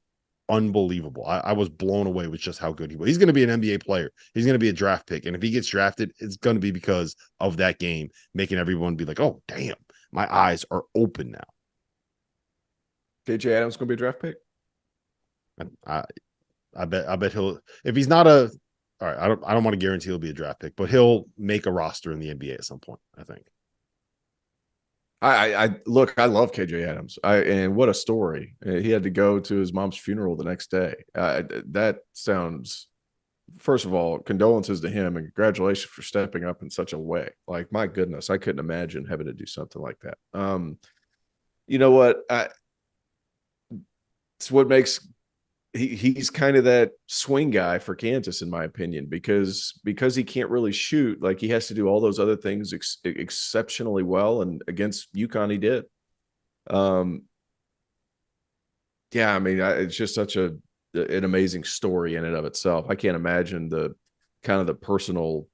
unbelievable. I was blown away with just how good he was. He's going to be an NBA player. He's going to be a draft pick. And if he gets drafted, it's going to be because of that game, making everyone be like, oh, damn, my eyes are open now. KJ Adams going to be a draft pick? I bet he'll, if he's not all right, I don't want to guarantee he'll be a draft pick, but he'll make a roster in the NBA at some point, I think. I look, I love KJ Adams. And what a story. He had to go to his mom's funeral the next day. That sounds, first of all, condolences to him and congratulations for stepping up in such a way. Like, my goodness, I couldn't imagine having to do something like that. You know what? It's what makes he's kind of that swing guy for Kansas, in my opinion, because he can't really shoot. Like, he has to do all those other things exceptionally well, and against UConn he did. Yeah, I mean, it's just such an amazing story in and of itself. I can't imagine the kind of the personal,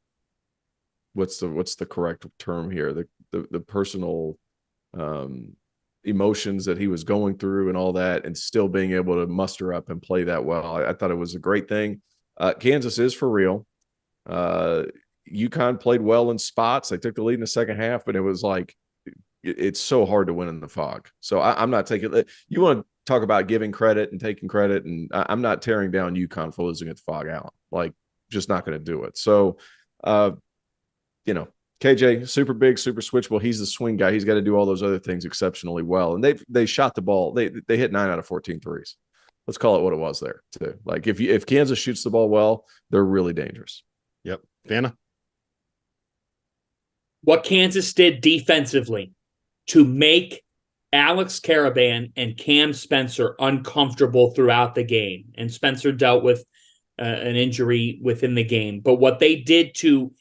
what's the correct term here, the personal emotions that he was going through and all that, and still being able to muster up and play that well. I thought it was a great thing. Kansas is for real. UConn played well in spots. They took the lead in the second half, but it was like, it's so hard to win in the fog. So I'm not taking it. You want to talk about giving credit and taking credit, and I'm not tearing down UConn for losing at the Fog Allen. Like, just not going to do it. So, KJ, super big, super switchable. He's the swing guy. He's got to do all those other things exceptionally well. And they shot the ball. They hit 9 out of 14 threes. Let's call it what it was there too. Like, if Kansas shoots the ball well, they're really dangerous. Yep. Vanna? What Kansas did defensively to make Alex Caravan and Cam Spencer uncomfortable throughout the game. And Spencer dealt with an injury within the game. But what they did to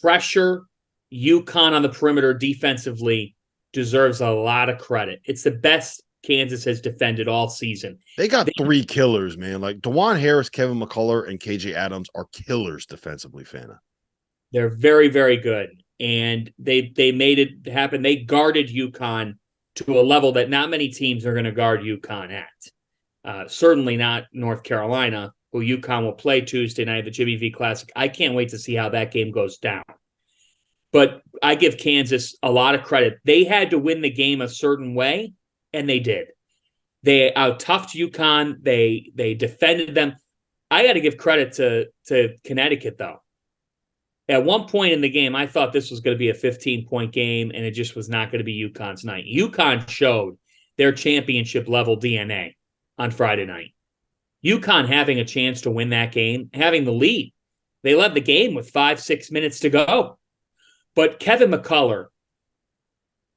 pressure UConn on the perimeter defensively deserves a lot of credit. It's the best Kansas has defended all season. They got 3 killers, man. Like, DeJuan Harris, Kevin McCullough, and KJ Adams are killers defensively, Fana. They're very, very good. And they made it happen. They guarded UConn to a level that not many teams are going to guard UConn at. Certainly not North Carolina, who UConn will play Tuesday night, the Jimmy V Classic. I can't wait to see how that game goes down. But I give Kansas a lot of credit. They had to win the game a certain way, and they did. They out-toughed UConn. They defended them. I got to give credit to Connecticut, though. At one point in the game, I thought this was going to be a 15-point game, and it just was not going to be UConn's night. UConn showed their championship-level DNA on Friday night. UConn having a chance to win that game, having the lead. They led the game with 5-6 minutes to go. But Kevin McCullough,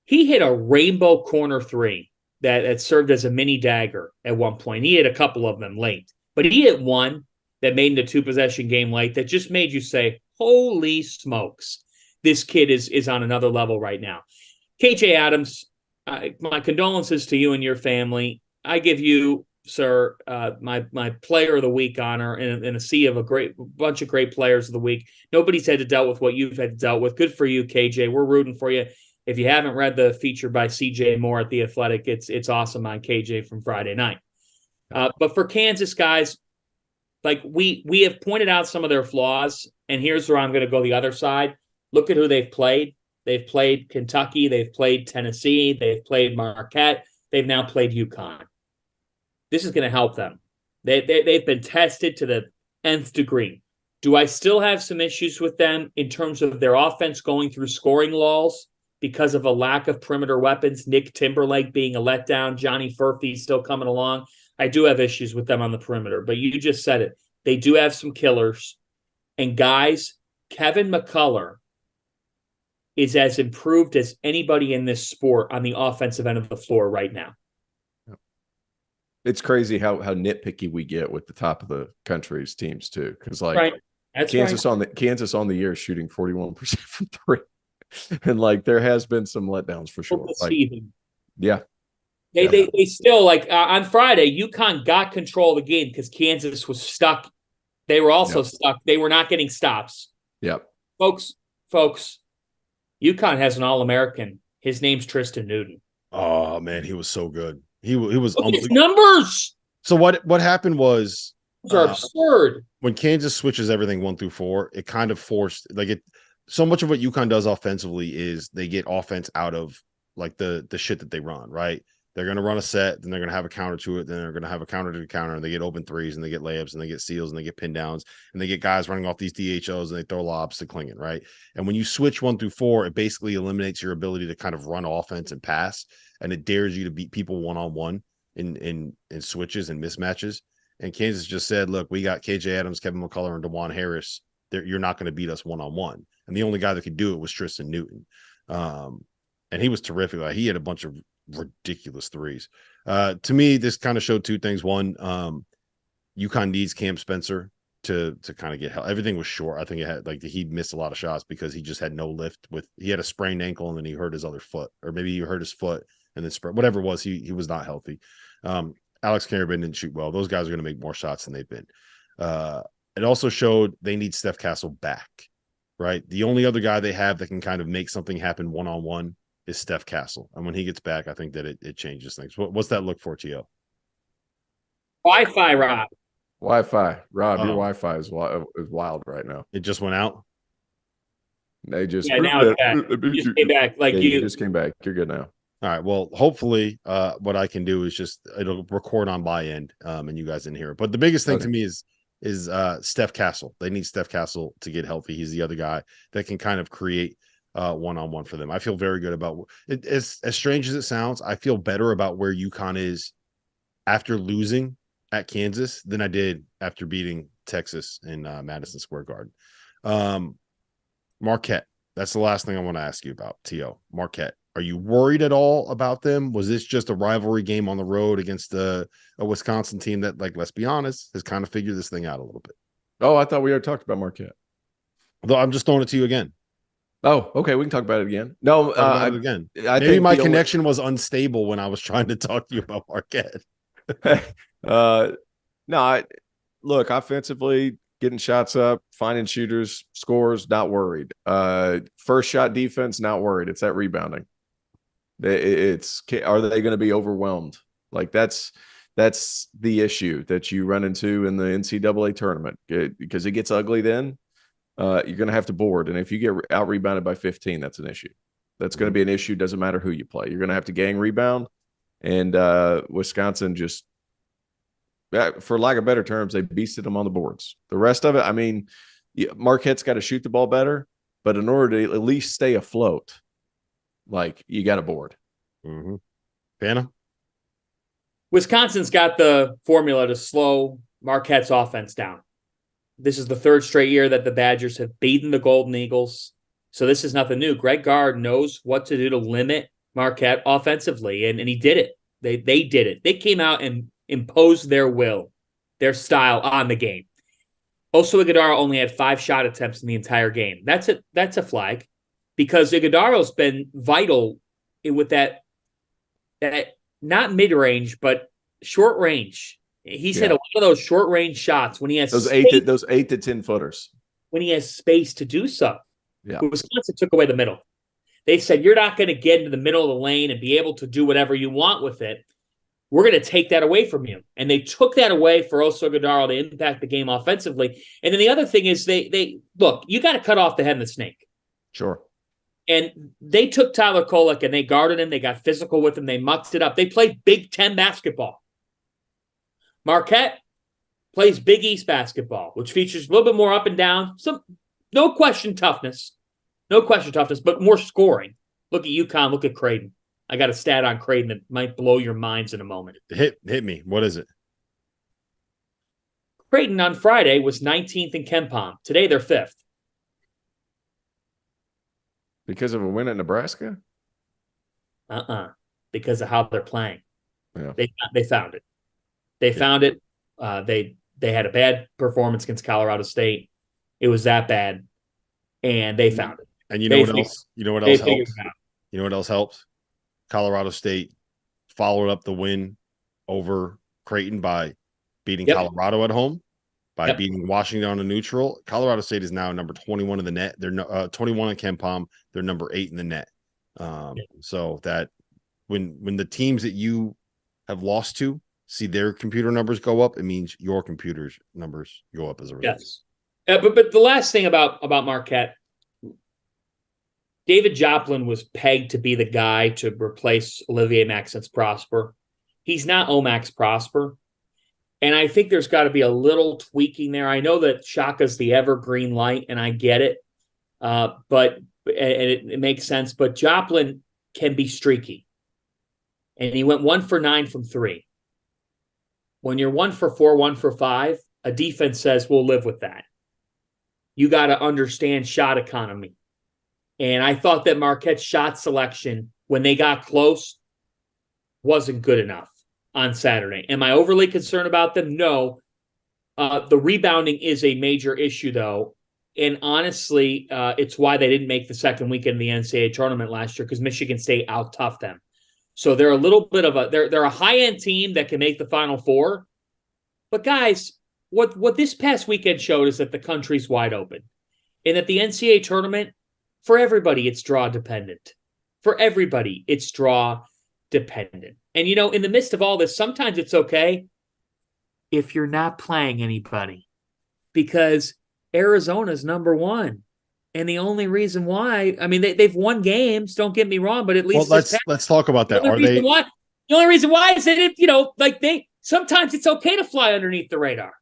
he hit a rainbow corner three that served as a mini dagger at one point. He hit a couple of them late. But he hit one that made it a two-possession game late that just made you say, holy smokes, this kid is on another level right now. KJ Adams, my condolences to you and your family. I give you, sir, my player of the week honor in a sea of a bunch of great players of the week. Nobody's had to deal with what you've had to deal with. Good for you, KJ. We're rooting for you. If you haven't read the feature by CJ Moore at The Athletic, it's awesome on KJ from Friday night. But for Kansas, guys, like we have pointed out some of their flaws, and here's where I'm going to go the other side. Look at who they've played. They've played Kentucky. They've played Tennessee. They've played Marquette. They've now played UConn. This is going to help them. They've been tested to the nth degree. Do I still have some issues with them in terms of their offense going through scoring lulls because of a lack of perimeter weapons? Nick Timberlake being a letdown. Johnny Furphy still coming along. I do have issues with them on the perimeter, but you just said it. They do have some killers. And guys, Kevin McCullough is as improved as anybody in this sport on the offensive end of the floor right now. It's crazy how nitpicky we get with the top of the country's teams too. Because like right. That's Kansas right. Kansas on the year shooting 41% from three. And like there has been some letdowns for sure. Like, yeah. They still like on Friday, UConn got control of the game because Kansas was stuck. They were also stuck. They were not getting stops. Yep. Folks, UConn has an All-American. His name's Tristan Newton. Oh man, he was so good. He was Look at his numbers. So what happened was Those are absurd. When Kansas switches everything 1 through 4, it kind of forced so much of what UConn does offensively is they get offense out of like the shit that they run, right? They're going to run a set, then they're going to have a counter to it, then they're going to have a counter to the counter, and they get open threes, and they get layups, and they get steals, and they get pin downs, and they get guys running off these DHOs, and they throw lobs to Klingon, right? And when you switch 1 through 4, it basically eliminates your ability to kind of run offense and pass, and it dares you to beat people one-on-one in switches and mismatches. And Kansas just said, look, we got KJ Adams, Kevin McCullough, and DeJuan Harris. You're not going to beat us one-on-one. And the only guy that could do it was Tristan Newton. And he was terrific. Like, he had a bunch of ridiculous threes. To me, this kind of showed two things. One, UConn needs Cam Spencer to kind of get help. Everything was short. I think it had he missed a lot of shots because he just had no lift. He had a sprained ankle and then he hurt his other foot, or maybe he hurt his foot and then whatever it was. He was not healthy. Alex Carabin didn't shoot well. Those guys are going to make more shots than they've been. It also showed they need Steph Castle back, right? The only other guy they have that can kind of make something happen one-on-one is Steph Castle. And when he gets back, I think that it changes things. What's that look for, T.O.? Wi-Fi, Rob. Wi-Fi. Rob, your Wi-Fi is wild right now. It just went out? They just, now it's back. You just came back. You just came back. You're good now. All right. Well, hopefully what I can do is it'll record on my end and you guys didn't hear it. But the biggest thing to me is Steph Castle. They need Steph Castle to get healthy. He's the other guy that can kind of create one-on-one for them. I feel very good about it. As strange as it sounds, I feel better about where UConn is after losing at Kansas than I did after beating Texas in Madison Square Garden. Marquette. That's the last thing I want to ask you about, T.O. Marquette. Are you worried at all about them? Was this just a rivalry game on the road against a Wisconsin team that, let's be honest, has kind of figured this thing out a little bit? Oh, I thought we already talked about Marquette. Though I'm just throwing it to you again. Oh, okay. We can talk about it again. No, again. Maybe my connection was unstable when I was trying to talk to you about Marquette. No, look, offensively, getting shots up, finding shooters, scores, not worried. First shot defense, not worried. It's that rebounding. Are they going to be overwhelmed? That's the issue that you run into in the NCAA tournament, because it gets ugly then. You're going to have to board. And if you get out rebounded by 15, that's an issue. That's going to be an issue. Doesn't matter who you play. You're going to have to gang rebound. And Wisconsin just, for lack of better terms, they beasted them on the boards. The rest of it, Marquette's got to shoot the ball better, but in order to at least stay afloat, you got to board. Mm-hmm. Phantom? Wisconsin's got the formula to slow Marquette's offense down. This is the third straight year that the Badgers have beaten the Golden Eagles. So this is nothing new. Greg Gard knows what to do to limit Marquette offensively, and he did it. They did it. They came out and imposed their will, their style on the game. Also, Iguodala only had 5 shot attempts in the entire game. That's a flag, because Iguodala's been vital with that not mid-range, but short range. He's hit a lot of those short-range shots when he has those 8 to 10 footers. When he has space to do so. Yeah. Wisconsin took away the middle. They said, you're not going to get into the middle of the lane and be able to do whatever you want with it. We're going to take that away from you. And they took that away for Oso Iguodala to impact the game offensively. And then the other thing is they look, you got to cut off the head of the snake. Sure. And they took Tyler Kolek and they guarded him. They got physical with him. They mucked it up. They played Big Ten basketball. Marquette plays Big East basketball, which features a little bit more up and down. No question toughness, but more scoring. Look at UConn. Look at Creighton. I got a stat on Creighton that might blow your minds in a moment. Hit me. What is it? Creighton on Friday was 19th in KenPom. Today they're 5th. Because of a win at Nebraska? Because of how they're playing. Yeah. They found it. They found it. They had a bad performance against Colorado State. It was that bad, and they found it. And you know what else? You know what else helps? You know what else helps? Colorado State followed up the win over Creighton by beating Colorado at home, by beating Washington on a neutral. Colorado State is now number 21 in the net. They're 21 in KenPom. They're number 8 in the net. So that when the teams that you have lost to see their computer numbers go up, it means your computer's numbers go up as a result. Yes. But the last thing about Marquette, David Joplin was pegged to be the guy to replace Olivier Maxence Prosper. He's not Omax Prosper. And I think there's got to be a little tweaking there. I know that Shaka's the evergreen light, and I get it. But it makes sense. But Joplin can be streaky. And he went 1 for 9 from 3. When you're 1 for 4, 1 for 5, a defense says, we'll live with that. You got to understand shot economy. And I thought that Marquette's shot selection, when they got close, wasn't good enough on Saturday. Am I overly concerned about them? No. The rebounding is a major issue, though. And honestly, it's why they didn't make the second weekend of the NCAA tournament last year, because Michigan State out-toughed them. So they're a little bit of they're a high-end team that can make the Final Four. But guys, what this past weekend showed is that the country's wide open. And that the NCAA tournament, for everybody, it's draw dependent. For everybody, it's draw dependent. And, in the midst of all this, sometimes it's okay if you're not playing anybody, because Arizona's number 1. And the only reason why, they've won games, don't get me wrong, but at least let's talk about that. The only reason why is that sometimes it's okay to fly underneath the radar.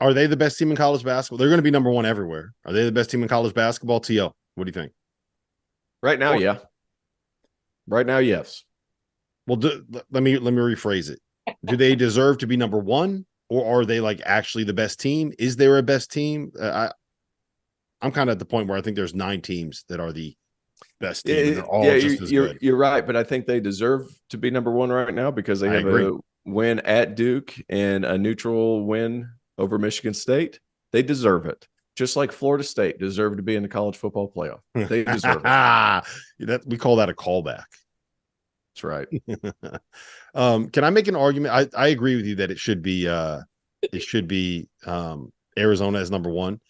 Are they the best team in college basketball? They're going to be number 1 everywhere. Are they the best team in college basketball? TL, what do you think? Right now, yeah. Right now, yes. Well, let me rephrase it. Do they deserve to be number 1, or are they actually the best team? Is there a best team? I'm kind of at the point where I think there's 9 teams that are the best team. And they're all just as good. You're right, but I think they deserve to be number 1 right now because they have a win at Duke and a neutral win over Michigan State. They deserve it. Just like Florida State deserved to be in the college football playoff. They deserve it. We call that a callback. That's right. Can I make an argument? I agree with you that it should be Arizona as number 1.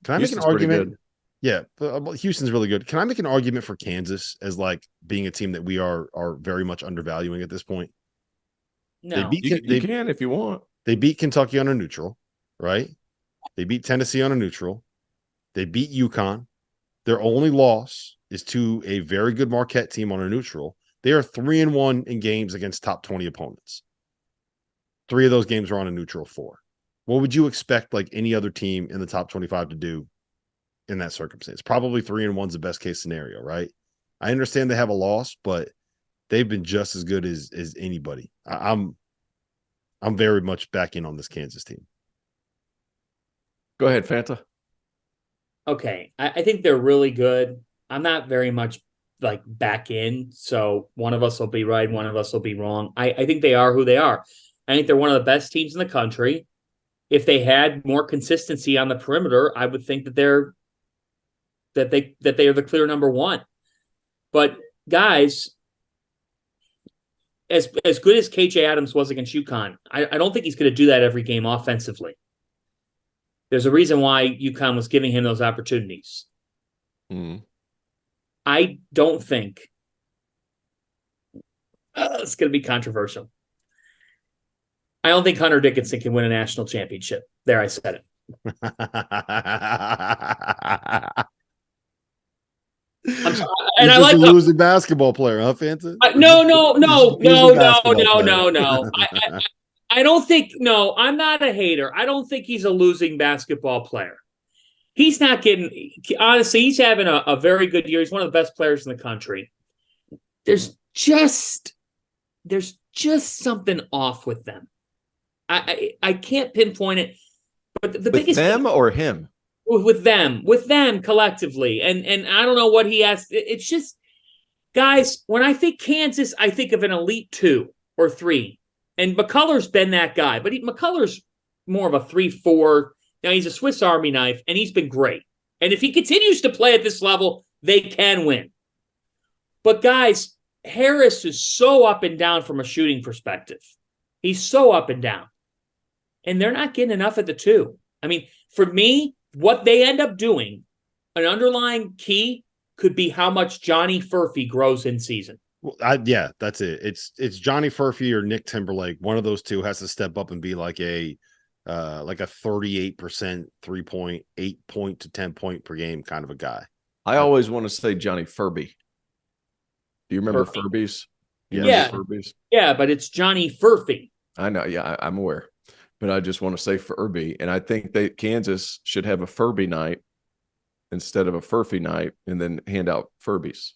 Can I make an argument? Yeah, Houston's really good. Can I make an argument for Kansas as being a team that we are very much undervaluing at this point? No, you can if you want. They beat Kentucky on a neutral, right? They beat Tennessee on a neutral. They beat UConn. Their only loss is to a very good Marquette team on a neutral. They are 3-1 in games against top 20 opponents. 3 of those games are on a neutral 4. What would you expect any other team in the top 25 to do in that circumstance? Probably 3-1 is the best case scenario, right? I understand they have a loss, but they've been just as good as anybody. I'm very much back in on this Kansas team. Go ahead, Fanta. Okay. I think they're really good. I'm not very much like back in. So one of us will be right. One of us will be wrong. I think they are who they are. I think they're one of the best teams in the country. If they had more consistency on the perimeter, I would think that they are the clear number one. But guys, as good as KJ Adams was against UConn, I don't think he's going to do that every game offensively. There's a reason why UConn was giving him those opportunities. I don't think it's going to be controversial. I don't think Hunter Dickinson can win a national championship. There, I said it. I'm sorry. And I like a losing basketball player, huh, Fanta? No. I don't think. No, I'm not a hater. I don't think he's a losing basketball player. He's not getting. Honestly, he's having a very good year. He's one of the best players in the country. There's just something off with them. I can't pinpoint it, but the biggest them or him with them collectively, and I don't know what he has. It's just, guys, when I think Kansas, I think of an elite 2 or 3, and McCullough's been that guy, but McCullough's more of a 3-4. Now he's a Swiss Army knife, and he's been great. And if he continues to play at this level, they can win. But guys, Harris is so up and down from a shooting perspective. He's so up and down. And they're not getting enough at the 2. I mean, for me, what they end up doing, an underlying key could be how much Johnny Furphy grows in season. Well, that's it. It's Johnny Furphy or Nick Timberlake. One of those two has to step up and be like a 38% 3-point, 8-point to 10-point per game kind of a guy. I always want to say Johnny Furby. Do you remember Furbies? Furbies? Yeah, but it's Johnny Furphy. I know. Yeah, I'm aware. But I just want to say Furby. And I think that Kansas should have a Furby night instead of a Furphy night and then hand out Furbies.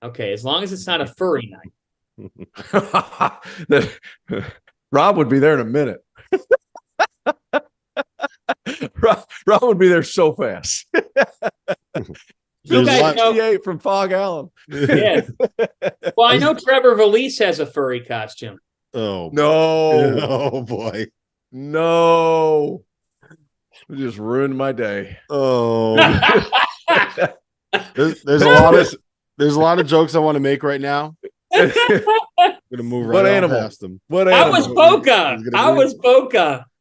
Okay, as long as it's not a furry night. Rob would be there in a minute. Rob would be there so fast. You guys know from Fog Allen. Yeah. Well, I know Trevor Valise has a furry costume. Oh no! Oh boy! No! It just ruined my day. Oh, there's a lot of jokes I want to make right now. I'm gonna move right on past them. I was Boca.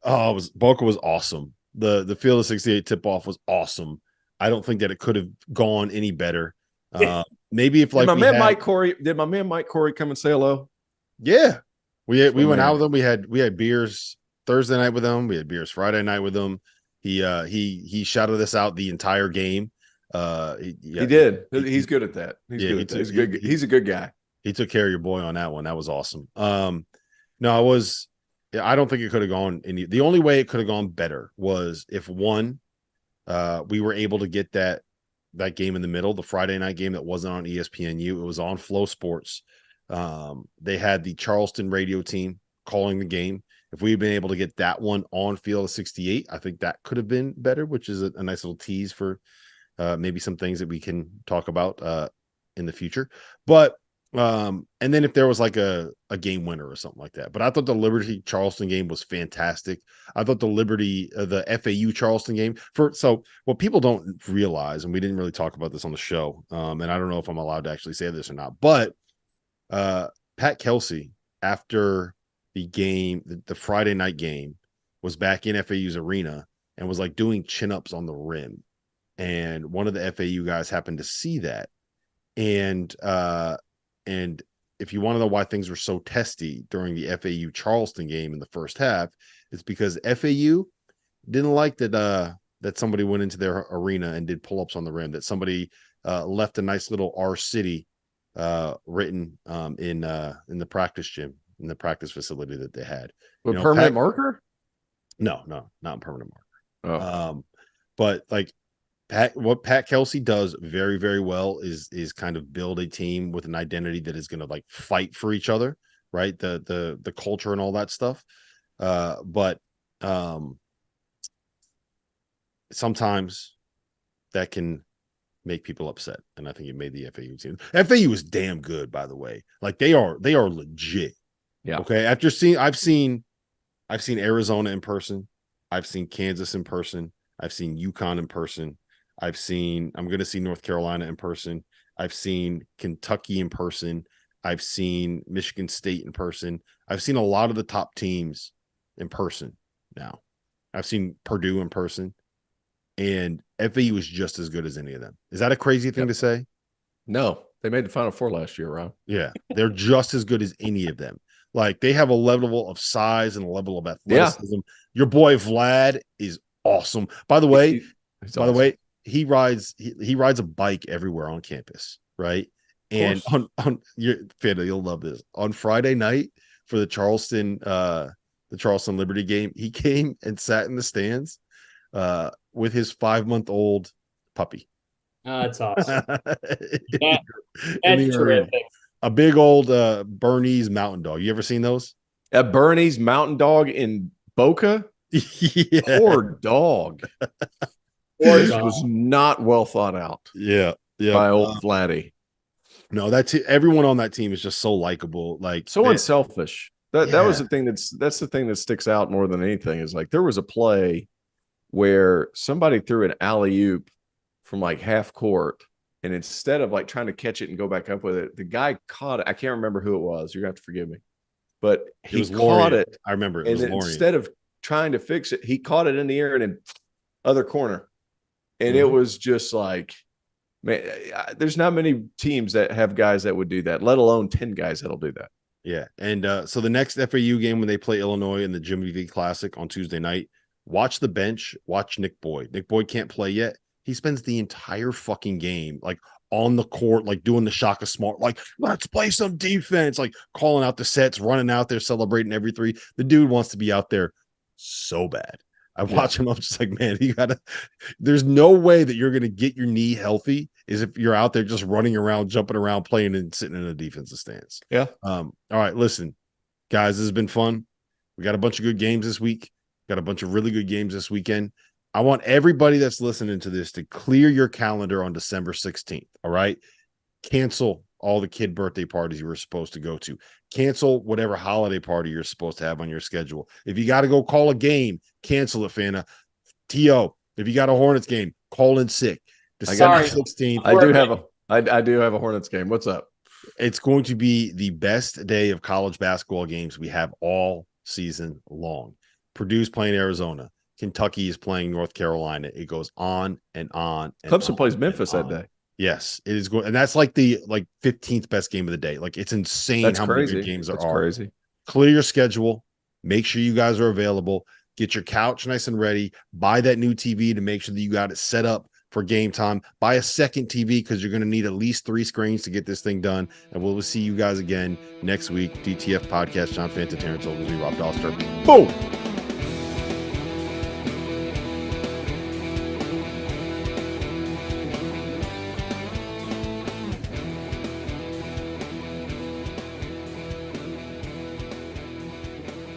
Oh, Boca was awesome. The Field of 68 tip off was awesome. I don't think that it could have gone any better. Maybe if like did my man Mike Corey come and say hello? Yeah, we went out with him. We had beers Thursday night with him. We had beers Friday night with him. He shouted us out the entire game. He did. He's good at that. He's a good guy. He took care of your boy on that one. That was awesome. I don't think it could have gone any. The only way it could have gone better was if we were able to get that game in the middle, the Friday night game that wasn't on ESPNU. It was on Flow Sports. They had the Charleston radio team calling the game. If we had been able to get that one on Field of 68, I think that could have been better, which is a nice little tease for maybe some things that we can talk about in the future. But and then if there was like a game winner or something like that. But I thought the Liberty Charleston game was fantastic. I thought the FAU Charleston game so what people don't realize, and we didn't really talk about this on the show, and I don't know if I'm allowed to actually say this or not, but Pat Kelsey, after the game, the Friday night game, was back in FAU's arena and was like doing chin-ups on the rim. And one of the FAU guys happened to see that. And if you want to know why things were so testy during the FAU Charleston game in the first half, it's because FAU didn't like that somebody went into their arena and did pull-ups on the rim, that somebody left a nice little R City written in the practice gym, in the practice facility that they had. With permanent marker? No, not a permanent marker. Oh. But like what Pat Kelsey does very, very well is kind of build a team with an identity that is going to like fight for each other, right? The culture and all that stuff. But sometimes that can make people upset, and I think it made the FAU team. FAU is damn good, by the way. Like they are legit. Yeah. Okay. I've seen Arizona in person. I've seen Kansas in person. I've seen UConn in person. I'm going to see North Carolina in person. I've seen Kentucky in person. I've seen Michigan State in person. I've seen a lot of the top teams in person now. I've seen Purdue in person. And FAU is just as good as any of them. Is that a crazy thing to say? No, they made the Final Four last year, Rob. Yeah, they're just as good as any of them. Like they have a level of size and a level of athleticism. Yeah. Your boy Vlad is awesome. By the way, he rides a bike everywhere on campus, right? And you'll love this. On Friday night for the Charleston Liberty game, he came and sat in the stands with his 5-month-old puppy. Oh, that's awesome. That's terrific. A big old Bernese Mountain Dog. You ever seen those? A Bernese Mountain Dog in Boca? Yeah. Poor dog. This was not well thought out. Yeah. By old Vladdy. No, everyone on that team is just so likable. Like so unselfish. That was the thing that's the thing that sticks out more than anything is like there was a play where somebody threw an alley-oop from like half court, and instead of like trying to catch it and go back up with it, the guy caught it. I can't remember who it was. You're gonna have to forgive me, but he caught it. I remember it. And instead of trying to fix it, he caught it in the air and then other corner, and it was just like, man, there's not many teams that have guys that would do that, let alone 10 guys that'll do that. Yeah, and so the next FAU game when they play Illinois in the Jimmy V Classic on Tuesday night. Watch the bench. Watch Nick Boyd. Nick Boyd can't play yet. He spends the entire fucking game like on the court, like doing the Shaka Smart, like let's play some defense, like calling out the sets, running out there, celebrating every three. The dude wants to be out there so bad. I watch him. I'm just like, man, there's no way that you're gonna get your knee healthy is if you're out there just running around, jumping around, playing and sitting in a defensive stance. Yeah. All right, listen, guys, this has been fun. We got a bunch of good games this week. Got a bunch of really good games this weekend. I want everybody that's listening to this to clear your calendar on December 16th. All right. Cancel all the kid birthday parties you were supposed to go to. Cancel whatever holiday party you're supposed to have on your schedule. If you got to go call a game, cancel it, Fana. T.O., if you got a Hornets game, call in sick. December 16th. I do have a Hornets game. What's up? It's going to be the best day of college basketball games we have all season long. Purdue's playing Arizona. Kentucky is playing North Carolina. It goes on and on. And Clemson plays Memphis that day. Yes, it is going, and that's like the 15th best game of the day. Like it's insane that's how crazy. many good games there that's are. Crazy. Clear your schedule. Make sure you guys are available. Get your couch nice and ready. Buy that new TV to make sure that you got it set up for game time. Buy a second TV because you're going to need at least 3 screens to get this thing done. And we'll see you guys again next week. DTF Podcast, John Fanta, Terrence Ogilvie, Rob Doster. Boom!